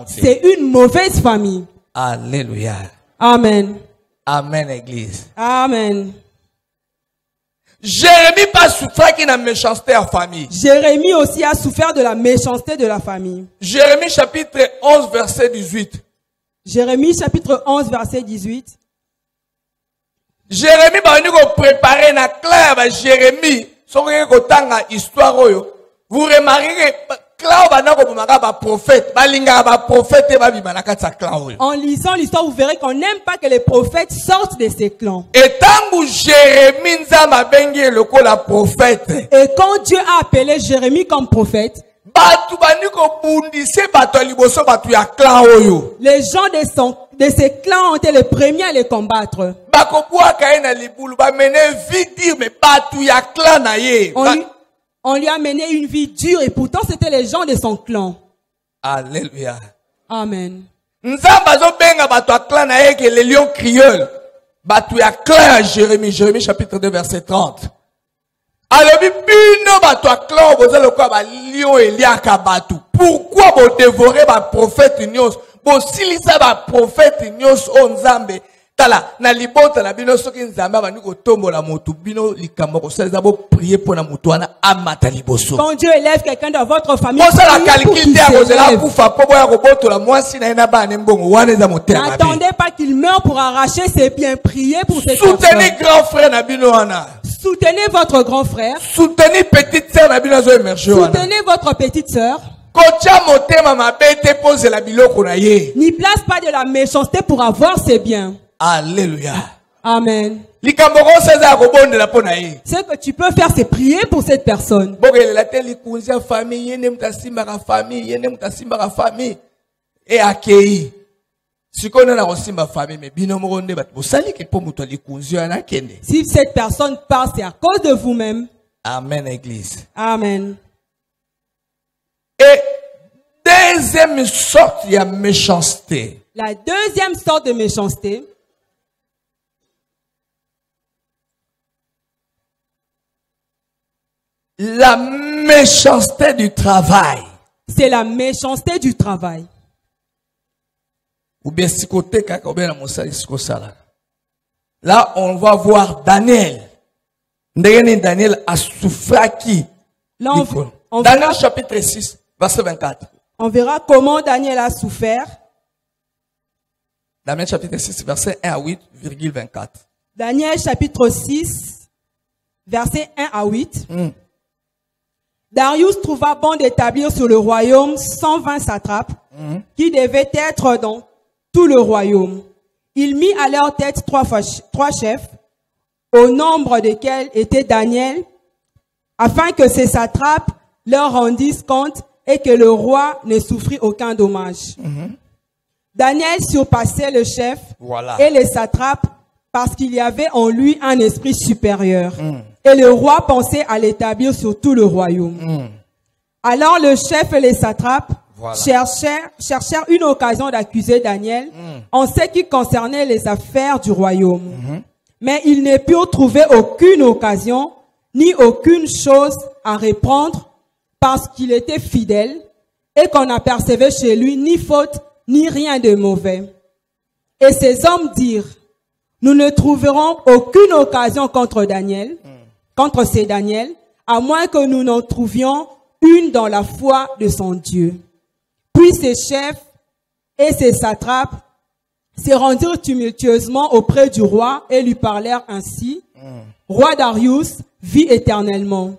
C'est une mauvaise famille. Alléluia. Amen. Amen, Église. Amen. Jérémie pas souffert qu'il a méchanceté en famille. Jérémie aussi a souffert de la méchanceté de la famille. Jérémie chapitre 11 verset 18. Jérémie chapitre 11 verset 18. Jérémie va venir préparer na clair ba Jérémie soki kotanga histoire oyo. Vous remarquerez clair ba nako bomaka ba prophète, ba linga ba prophète ba bimana katsa clair oyo. En lisant l'histoire, vous verrez qu'on n'aime pas que les prophètes sortent de ces clans. Et tant que Jérémie nzamba bengi loko la prophète. Et quand Dieu a appelé Jérémie comme prophète, les gens de ces clans ont été les premiers à les combattre. On lui a mené une vie dure et pourtant c'était les gens de son clan. Alléluia. Amen. Les lions crieurs. Jérémie chapitre 2 verset 30. Pourquoi vous dévorez ma prophète nyos? Vous silisa ma prophète nyos on Nzambe. Tala na libota na bino soki Nzambe ba niko tombola motu bino likambo ko sala bo prier pour na mutu wana amata liboso. Quand Dieu élève quelqu'un dans votre famille, n'attendez pas qu'il meure pour arracher ses biens, priez pour cette personne. Soutenez grand frère na bino wana. Soutenez votre grand frère. Soutenez petite sœur na bino zo émerger wana. Soutenez votre petite sœur. N'y place pas de la méchanceté pour avoir ses biens. Alléluia. Amen. Ce que tu peux faire, c'est prier pour cette personne. Et accueillir. Si cette personne part, c'est à cause de vous-même. Amen, Église. Amen. Et deuxième sorte de méchanceté. La deuxième sorte de méchanceté, la méchanceté du travail. C'est la méchanceté du travail. Là, on va voir Daniel. Daniel a souffert qui? Daniel chapitre 6, verset 24. On verra comment Daniel a souffert. Daniel chapitre 6, verset 1 à 8, 24. Daniel chapitre 6, verset 1 à 8. Darius trouva bon d'établir sur le royaume 120 satrapes qui devaient être dans tout le royaume. Il mit à leur tête trois chefs, au nombre desquels était Daniel, afin que ces satrapes leur rendissent compte et que le roi ne souffrit aucun dommage. Daniel surpassait le chef et les satrapes parce qu'il y avait en lui un esprit supérieur. Et le roi pensait à l'établir sur tout le royaume. Alors le chef et les satrapes cherchèrent une occasion d'accuser Daniel en ce qui concernait les affaires du royaume. Mais ils ne purent trouver aucune occasion ni aucune chose à reprendre parce qu'il était fidèle et qu'on n'apercevait chez lui ni faute ni rien de mauvais. Et ces hommes dirent, nous ne trouverons aucune occasion contre ces Daniel, à moins que nous n'en trouvions une dans la foi de son Dieu. Puis ces chefs et ces satrapes se rendirent tumultueusement auprès du roi et lui parlèrent ainsi. Roi Darius, vis éternellement.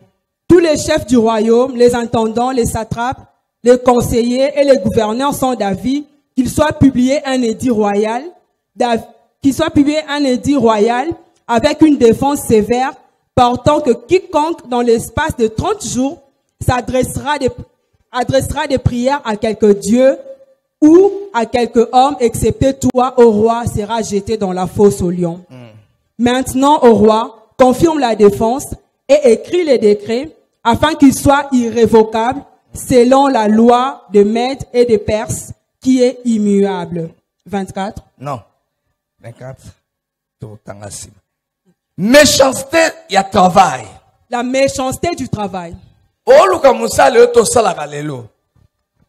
Tous les chefs du royaume, les intendants, les satrapes, les conseillers et les gouverneurs sont d'avis qu'il soit publié un édit royal, avec une défense sévère, portant que quiconque dans l'espace de 30 jours adressera des prières à quelque dieu ou à quelque homme, excepté toi, ô roi, sera jeté dans la fosse aux lions. Maintenant, ô roi, confirme la défense et écris les décrets afin qu'ils soient irrévocables selon la loi de Mèdes et de Perses qui est immuable. 24. Non. 24. Méchanceté, il y a travail. La méchanceté du travail.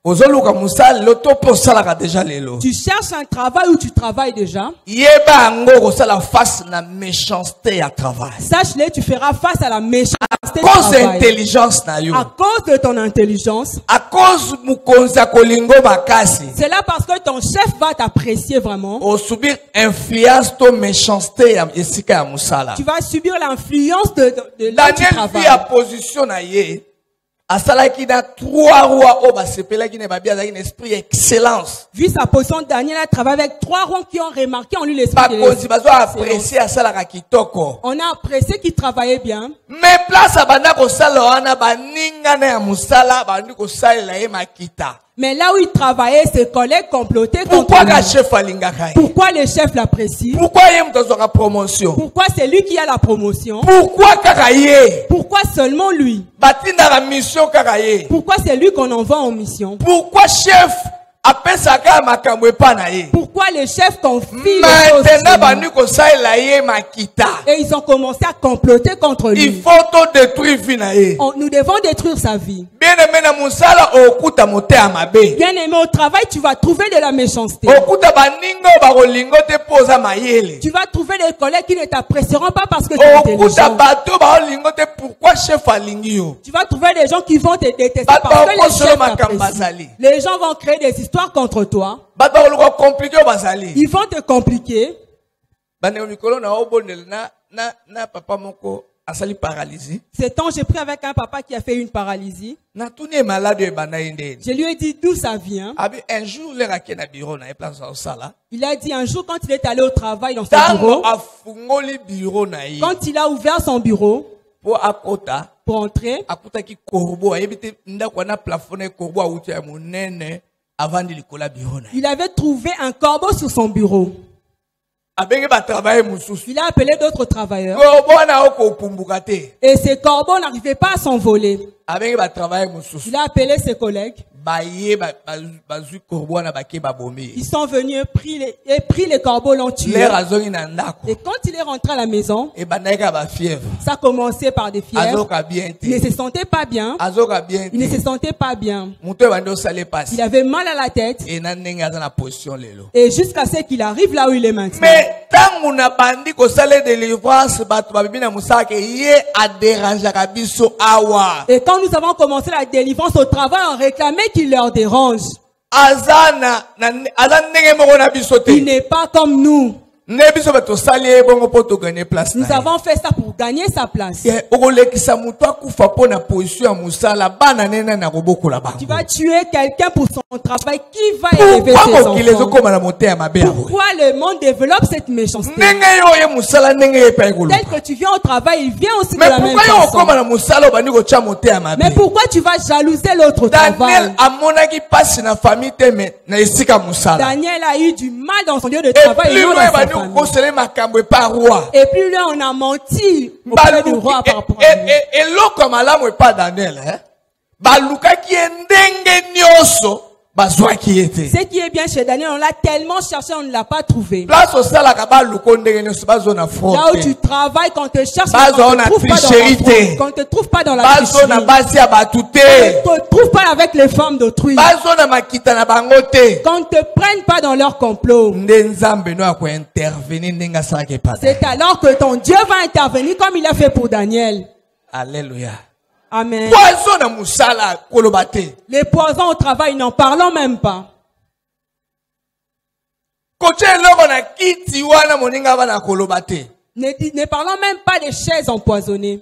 ozoluka musala loto posala déjà lelo. Tu cherches un travail où tu travailles déjà. Yeba ngo kosala face na méchanceté à travail. Sache-le, tu feras face à la méchanceté À du cause travail. d'intelligence na yo. À cause de ton intelligence. À cause mukonza kolingo bakasi. C'est là parce que ton chef va t'apprécier vraiment. O subir influence to méchanceté ya esika ya musala. Tu vas subir l'influence de là où tu Daniel travailles. vit à position na ye. Asalaki na 3 rois o basepelaki ne babia azaki na esprit excellence. Vu sa position, Daniel a travaillé avec 3 rois qui ont remarqué en lui l'esprit de Bakonzi bazo l'excellence. apprécier asalaka kitoko. On a apprécié qu'il travaillait bien. Mais place abanda kosala wana baningana ya musala bandi kosalela ye makita. Mais là où il travaillait, ses collègues complotaient contre Pourquoi lui. ka chef alingaka ye? Pourquoi le chef l'apprécie? Pourquoi ye mutu azwaka promotion? Pourquoi c'est lui qui a la promotion? Pourquoi kaka ye? Pourquoi seulement lui? Batindaka mission kaka ye? Pourquoi c'est lui qu'on envoie en mission? Pourquoi chef apesaka makambo epa na ye? Pourquoi le chef confie les choses Maintenant sur bandi lui? kosalela ye makita. Et ils ont commencé à comploter contre Il lui. faut to détruire vie na ye. Nous devons détruire sa vie. Bien aimé na musala okuta motema mabe. Bien aimé, au travail, tu vas trouver de la méchanceté. Okuta baningo bakolingo te poza mayele. Tu vas trouver des collègues qui ne t'apprécieront pas parce que tu es Okuta intelligent. bato bakolingo te pourquoi chef alingi yo. Tu vas trouver des gens qui vont te détester Bato parce que le bakosolo chef makambo t'apprécie. bazali. Les gens vont créer des histoires contre toi. Bato bakoluka compliqué bazali. Ils vont te compliquer. Bane mikolo na obondel na papa moko asali paralysie. Ce temps, j'ai pris avec un papa qui a fait une paralysie. Na tuni malade e bana inde. Je lui ai dit d'où ça vient. Abi un jour le rake na bureau na place au sala. Il a dit un jour quand il est allé au travail dans son Tango bureau, afungoli bureau na ye. quand il a ouvert son bureau Po akota pour entrer, akutaki korbo ayebite ndako na plafond korbo awuti ya monene avant de likola bureau na. il avait trouvé un corbeau sur son bureau. Abenge ba travailler mususu. Il a appelé d'autres travailleurs. Korbo na oko pumbuka te. Et ces corbeaux n'arrivaient pas à s'envoler. Abenge ba travailler mususu. Il a appelé ses collègues. Baye bazu korbo na bake ba bomé. Ils sont venus et pris les corbeaux, l'ont tué. L'air azongi na ndako. Et quand il est rentré à la maison, E banaka ba fièvre. ça commençait par des fièvres. Azoka bien Il ne te. se sentait pas bien. Azoka bien Il ne se te. sentait pas bien. Muto bando sale passe. Il avait mal à la tête. Et na ndenge aza na position lelo. Et jusqu'à ce qu'il arrive là où il est maintenant. Mais tangu na bandi ko sale délivrance bato ba bibi na musaka ye a déranger ka biso awa. Et quand nous avons commencé la délivrance au travail, on réclamait qu'il leur dérange. Azana azan ndenge moko na biso te. Il n'est pas comme nous. Ne biso bato sale bongo poto gagner place. Nous avons fait ça pour gagner sa place. Et okolekisa mutu akufa po na position ya musala bana nena na kobokola bango. Tu vas tuer quelqu'un pour son travail. Qui va élever Pourquoi ses mokili enfants? ezokoma na motema mabe ya boye? Pourquoi le monde développe cette méchanceté? Ndenge yo ye musala ndenge ye pa ekolo. Tel que tu viens au travail, il vient aussi de Mais la même pourquoi yo façon. okoma na musala obandi kotia motema mabe? Mais pourquoi tu vas jalouser l'autre Daniel travail? amonaki pasi na famille te me na esika musala. Daniel a eu du mal dans son lieu de Et travail et plus non loin dans sa bandi famille. kosele makambo pa roi. Et plus là, on a menti auprès du roi par rapport à lui. eloko malamu epa Daniel balukaki ye ndenge nyonso bazwaki ye te. Ce qui est bien chez Daniel, on l'a tellement cherché, on ne l'a pas trouvé. Place osalaka baluko ndenge nyonso bazona fraude Là où tu travailles, quand on te cherche, Bazo on na ne te trouve pas dans la tricherie fraude, te. quand on ne te trouve pas dans la bazona tricherie, basi ya batu on te ne te trouve pas avec les femmes d'autrui, bazona makita na bango te. qu'on ne te prenne pas dans leur complot. Nde nzambe no akointervenir ndenge asalaki epa. C'est alors que ton Dieu va intervenir comme il a fait pour Daniel. Alléluia. Amen. Poison na musala koloba te. Les poisons au travail, n'en parlons même pas. Koche eloko na kiti wana moninga bana koloba te. Ne parlons même pas des chaises empoisonnées.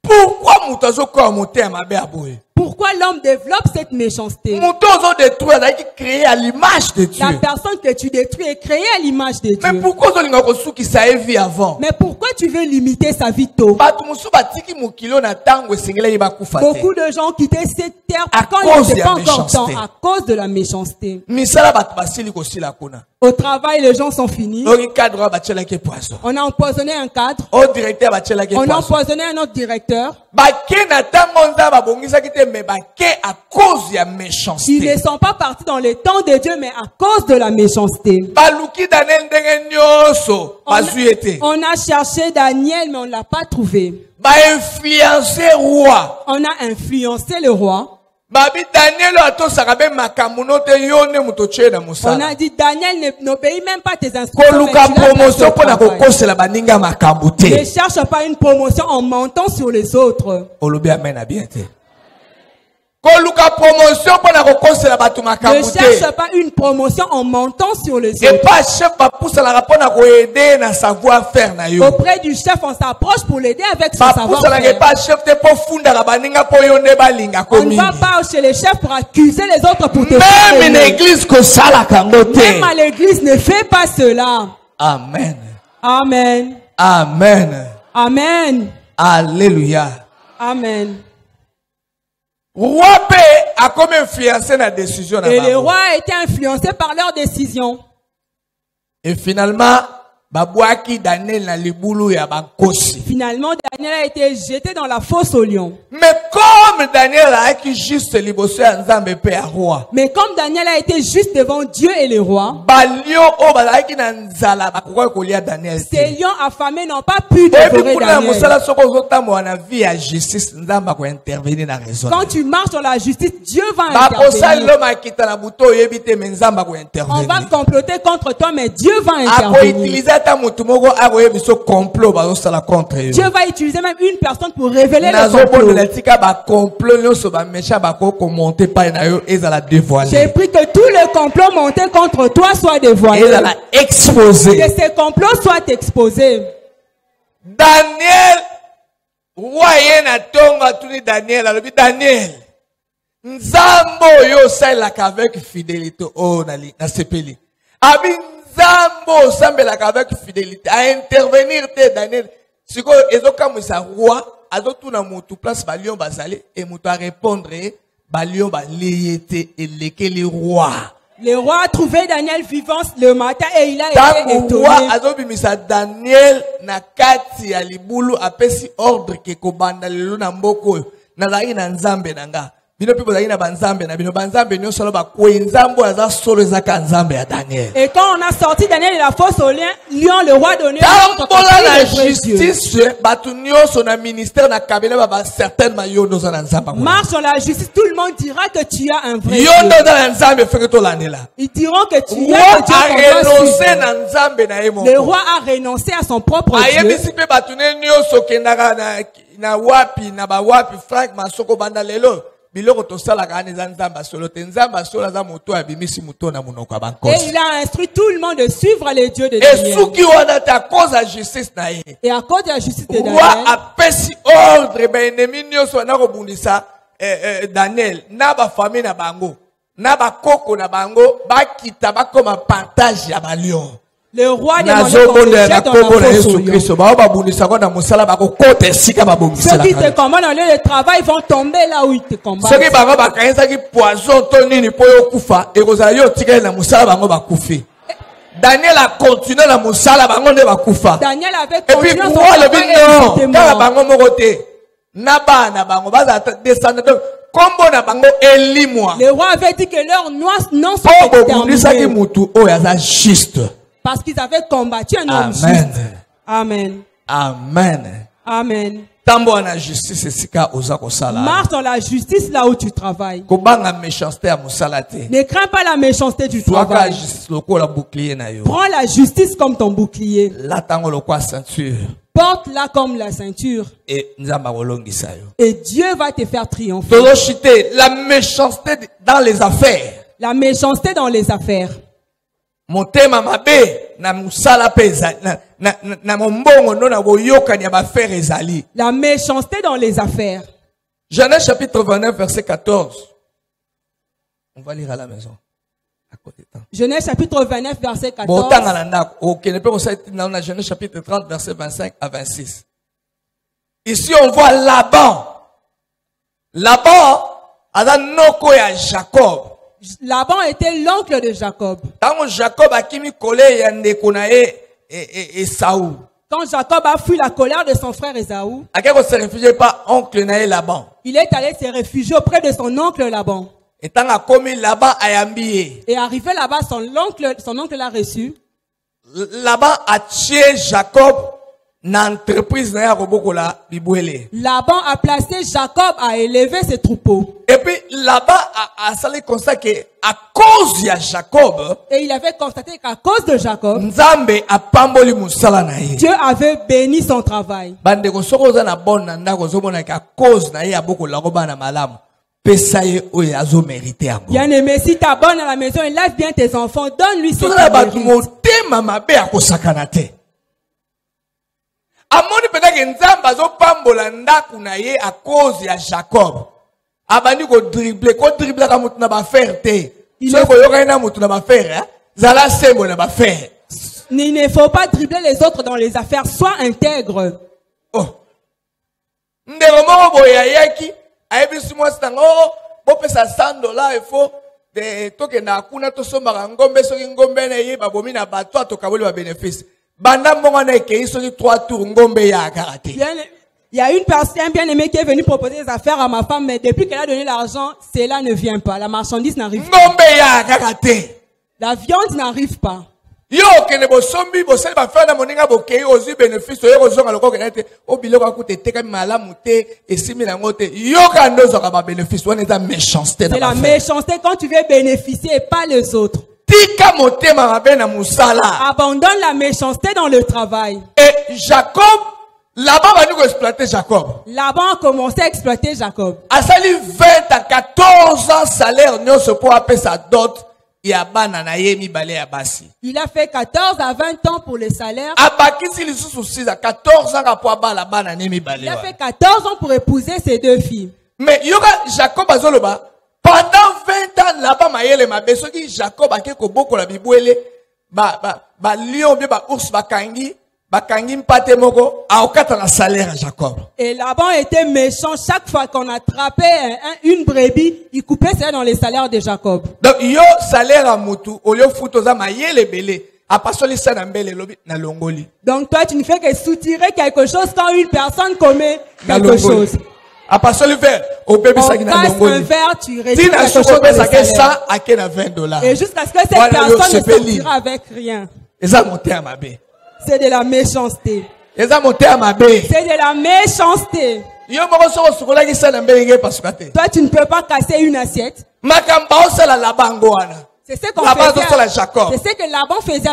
Pourquoi mutu azokoya motema mabe ya boye? Pourquoi l'homme développe cette méchanceté? Mutu ozodétruire azalaki créé à l'image de Dieu. La personne que tu détruis est créée à l'image de Mais Dieu. pourquoi ozolinga kosukisa ye vie avant? Mais pourquoi tu veux limiter sa vie tôt? Bato mosusu batiki mokili na ntango esengelaki bakufa te. Beaucoup de gens quittaient cette terre À quand cause il de n'était la pas encore temps, méchanceté. à cause de la méchanceté. Misala bato basili kosila kuna. Au travail, les gens sont finis. Oki cadre batielaki poison. On a empoisonné un cadre. O directeur batielaki On a poison. empoisonné un autre directeur. Bake na ntango nzambe babongisaki te mais bake à cause ya Ils ne méchanceté. sont pas partis dans les temps de Dieu, mais à cause de la méchanceté. Baluki Daniel ndenge nyonso bazwi ete. On a cherché Daniel, mais on ne l'a pas trouvé. Ba influencer roi. On a influencé le roi. Babi Daniel atosaka makamuno te yone mutoche na musala. On a dit Daniel n'obéit même pas tes instructions. Koluka promotion pona kokosela baninga makambu te. Ne cherche pas une promotion en mentant sur les autres. Olobi amen a bien te. Koluka promotion pona kokosela batu makambu te. Ne cherche pas une promotion en mentant sur les Et autres. pas chef ba poussa la pona ko aider na savoir faire na yo. Auprès du chef, on s'approche pour l'aider avec son Ba savoir poussa la faire. pas chef te po funda la baninga po yonde balinga On ko ne va mingi. pas chez les chefs pour accuser les autres pour te Même faire une aimer. église ko sala kango te. Même à l'église, ne fais pas cela. Amen. Amen. Amen. Amen. Alléluia. Amen. Roi P a comme influencé la décision. Et les rois étaient influencés par leurs décisions. Et finalement, babouaki Daniel na libulu ya bakosi. Finalement, Daniel a été jeté dans la fosse au lion. Mais comme Daniel a qui juste liboso ya nzambe pe ya roi. Mais comme Daniel a été juste devant Dieu et les rois, Balio o balaki na nzala bakoka kolia Daniel. ces lions affamés n'ont pas pu Et puis dévorer pour la Daniel. musala soko zotambo na vie ya justice nzamba ko intervenir na raison. Quand tu marches dans la justice, Dieu va Bakosa intervenir. lo makita na buto yebite mais nzamba ko On intervenir. va comploter contre toi, mais Dieu va Ako intervenir. utiliser ta mutu moko ako yebiso complot bazo sala contre yo. Dieu va utiliser même une personne pour révéler le Nazo complot. bonde tika ba complot nyonso ba méchant ba ko monter pa na yo ezala J'ai dévoiler. pris que tous les complots montés contre toi soient dévoilés. Ezala exposé. Que ces complots soient exposés. Daniel roi ye na tonga tuni Daniel alobi Daniel nzambo yo salaka avec fidélité oh na sepeli. Abi nzambo sambelaka avec fidélité à intervenir te Daniel siko ezokamwisa roi azotuna mutu place balion bazali et mutu a répondre balion baleyete elekeli roi. Le roi a trouvé Daniel vivant le matin et il a été Tango roi étonné. azobimisa Daniel na kati ya libulu apesi ordre ke kobanda lelo na mboko nazali na nzambe nanga. Bino pe bozali na banzambe na bino banzambe nyonso lo bakwe nzambo aza solo ezaka nzambe ya Daniel. Et quand on a sorti Daniel de la fosse au lion, le roi donnait Tambola la justice batu nyonso na ministère na kabila ba certainement yo ndoza na nzamba. marche dans la justice, tout le monde dira que tu as un vrai Yo Dieu. ndoza na nzambe feke to lanela. Ils diront que tu Roi as a que Dieu qu'on doit renoncé suivre. na nzambe na ye moko. Le roi a renoncé à son propre Dieu. Ayebisi pe batu nyonso kendaka na wapi na ba wapi Frank Masoko banda lelo. Biloko tosala kana za nzamba solo te nzamba solo za moto abimisi moto na munoko Et bankosi. il a instruit tout le monde de suivre les dieux de Et Daniel. suki wana ta cause ya justice na ye. Et à cause de la justice de Roi Daniel, apesi ordre ba ennemi nyonso na ko bundisa Daniel na ba famille na bango na ba koko na bango ba kita ba koma partage ya ba lion. le roi Na demandait qu'on se zobonde na jette dans kombo na la fosse Yesu au lion. Kristo ba ba bundisa ko na musala ba ko kota sika ba bundisa. Ceux qui te commandent dans le lieu de travail vont tomber là où ils te combattent. Soki bango bakayisaki poison to nini po yo kufa ekozala yo tikali na musala bango bakufi. Daniel a continué na musala bango nde bakufa. Daniel avait Et puis continué son roi le travail et il était non kaka mort. bango moko te na bana bango baza descendre donc kombo na bango elimwa Le roi avait dit que leurs non sont po bobundisaki exterminés mutu oyo aza juste. parce qu'ils avaient combattu un homme juste. Amen. Amen. Amen. Amen. Tambo na justice esika oza kosala. Marche dans la justice là où tu travailles. Kobanga méchanceté ya musala te. Ne crains pas la méchanceté du Soka travail. justice lokola bouclier na yo. Prends la justice comme ton bouclier. La tango lokwa ceinture. Porte-la comme la ceinture. Et nzamba kolongisa yo. Et Dieu va te faire triompher. Tolochite la méchanceté dans les affaires. La méchanceté dans les affaires. Motema mabe na musala peza na mombongo ndo na boyokani ya affaire ezali. La méchanceté dans les affaires. Genèse chapitre 29 verset 14. On va lire à la maison. À côté de temps. Genèse chapitre 29 verset 14. Bon temps à la OK, ne peut pas dans Genèse chapitre 30 verset 25 à 26. Ici on voit Laban. Laban a noko ya Jacob. Laban était l'oncle de Jacob. Tango Jacob a kimi kole ya ndeko na ye Esaü. Quand Jacob a fui la colère de son frère Ésaü, Akeko se réfugié pas oncle na ye Laban. il est allé se réfugier auprès de son oncle Laban. Et tant a komi Laban ayambi ye. Et arrivé là-bas, son oncle l'a reçu. Laban a tué Jacob n'entreprise na ya kobokola bibwele. Laban a placé Jacob à élever ses troupeaux. Et puis là-bas a sali constat que à cause de Jacob, Et il avait constaté qu'à cause de Jacob, Nzambe a pamboli musala na ye. Dieu avait béni son travail. Bande ko soko za na bon na ndako zo mona ka cause na ye abokola ko bana malamu. Pesa ye oyo azo mériter yango. Bien-aimé, si tu abonnes à la maison, élève bien tes enfants, donne-lui ce qu'il batu mérite. motema mabe akosakana te. Amoni pendant que Nzambe azo pambola ndaku na ye à cause ya Jacob. Abandi ko dribbler ka mutu na ba faire te. So ko yoka na mutu na ba faire, zala sembo na ba faire. Il ne faut pas dribbler les autres dans les affaires, sois intègre. Oh. Ndeko moko boya yaki, ayebi simo stango, bo pesa $100 il faut de toke na kuna to somba ngombe soki ngombe na ye babomi na bato to kaboli ba bénéfice. Banda mbongo na ekei soki 3 tours ngombe ya karate. Il y a une personne bien aimée qui est venue proposer des affaires à ma femme, mais depuis qu'elle a donné l'argent, cela ne vient pas. La marchandise n'arrive pas. Ngombe ya karate. La viande n'arrive pas. Yo kene bo sombi bo sel ba fana moninga bo kei ozi bénéfice yo kozonga lokoko na te o biloko akute te kam malamu te esimi na ngote yo ka ndozo ka ba bénéfice wana eza méchanceté. C'est la méchanceté quand tu veux bénéficier et pas les autres. Tika motema mabe na musala. Abandonne la méchanceté dans le travail. Et Jacob là-bas va nous exploiter Jacob. Laban a commencé à exploiter Jacob. A sali 20 à 14 ans salaire nyonso po apesa sa dot. Il a fait 14 à 20 ans pour le salaire. Il a fait 14 ans pour épouser ses 2 filles. Mais Jacob azoloba pendant 20 ans là-bas mayele mabeso ki Jacob akeko boko la bibwele ba lion be ba ours ba kangi mpate moko aokata na salaire à Jacob. Et Laban était méchant. Chaque fois qu'on attrapait une brebis, il coupait ça dans les salaires de Jacob. Donc yo salaire à mutu olio futoza mayele bele apasoli sana mbele lobi na longoli. Donc toi tu ne fais que soutirer quelque chose quand une personne commet quelque chose. Apasoli faire au bébé ça qui na longoli. Un verre, tu retires quelque chose de ça à $20. Et jusqu'à ce que cette personne ne sortira avec rien. Et ça monter à ma baie. C'est de la méchanceté. C'est de la méchanceté. Toi, tu ne peux pas casser une assiette. C'est ce qu'on faisait. C'est ce que Laban faisait à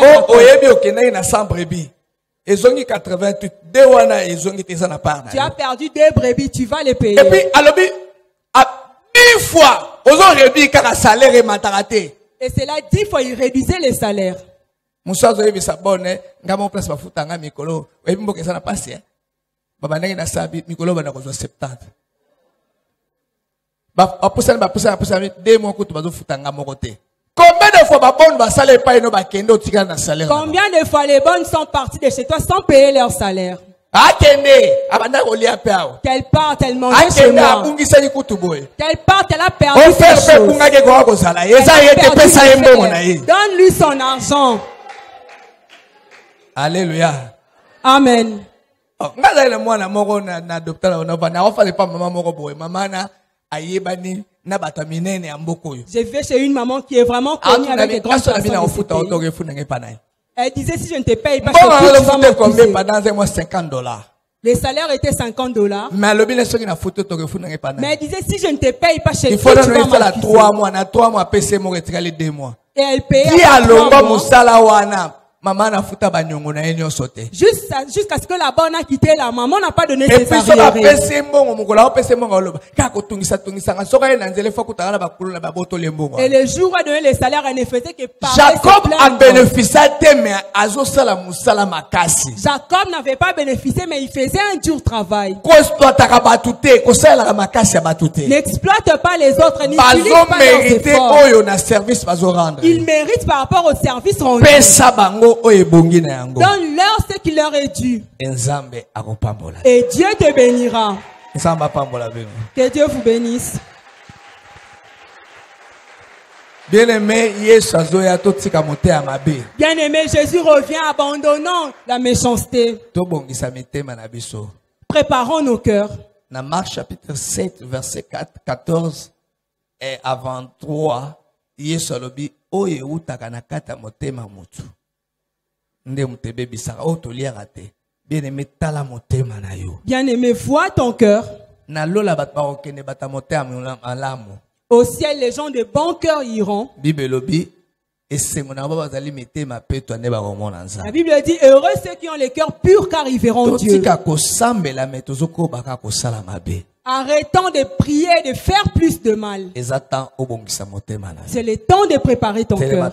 Jacob. Tu as perdu 2 brebis, tu vas les payer. Et puis, une fois, et c'est là 10 fois, il réduisait les salaires. Musazo yebi sabone ngamo place bafuta nga mikolo ebi mboka sana pasi baba ndenge na sabi mikolo bana kozo 70 ba apusana 2 mois kutu bazo futa nga moko te. Combien de fois babone ba salaire pas ino ba kende otika na salaire? Combien de fois les bonnes sont parties de chez toi sans payer leur salaire? Qu'elle parte, elle mangeait chez moi. Qu'elle parte, elle a perdu ses choses. Donne-lui son argent. Alléluia. Amen. Je vais chez une maman qui est vraiment connue avec des grandes personnes. Elle disait si je ne te paye pas, les salaires étaient $50. Mais elle disait si je ne te paye pas chez toi, tu vas m'accuser. 3 mois, PC, 2 mois. Et elle payait jusqu'à ce que la bonne a quitté la maman n'a pas donné ses arriérés. Et le jour où elle a donné les salaires, elle ne faisait que parler. Jacob a bénéficié, mais Jacob n'avait pas bénéficié, mais il faisait un dur travail. N'exploite pas les autres, n'utilise pas leurs efforts. Ils méritent par rapport au service rendu. Donne-leur ce qui leur est dû. Et Dieu te bénira. Que Dieu vous bénisse. Bien-aimé, Jésus revient abandonnant la méchanceté. Préparons nos cœurs. Dans Marc chapitre 7, verset 14 et avant 3, Yesu alobi oye utaka na kata motema mutu. Nde mutebe bisaka o toliaka te. Bien-aimé, tala motema na yo. Bien-aimé, vois ton cœur. Na lola bat barokene bata motema malamu. Au ciel, les gens de bon cœur iront. Bible lobi et c'est mon abo bazali metema pe to ne ba romona nza. La Bible dit heureux ceux qui ont les cœurs purs car ils verront Dieu. Totika ko sambela metozoko baka ko sala mabe. Arrêtons de prier, de faire plus de mal. C'est le temps de préparer ton cœur.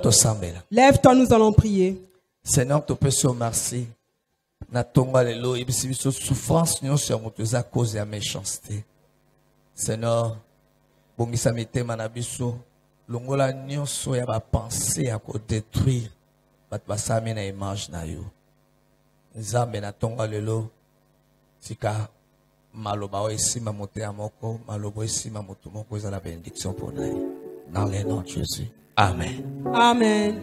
Lève-toi, nous allons prier. Seigneur, tu peux te remercier. Na tonga lelo ibisibiso souffrance nyonso ya moto eza cause ya méchanceté. Seigneur, bongisa mitema na biso longola nyonso ya ba pensée ya ko détruire bat basami na image na yo. Nzambe na tonga lelo tika maloba esima motea moko malobo esima moto moko eza la bénédiction pour nous. Dans le nom de Jésus. Amen. Amen.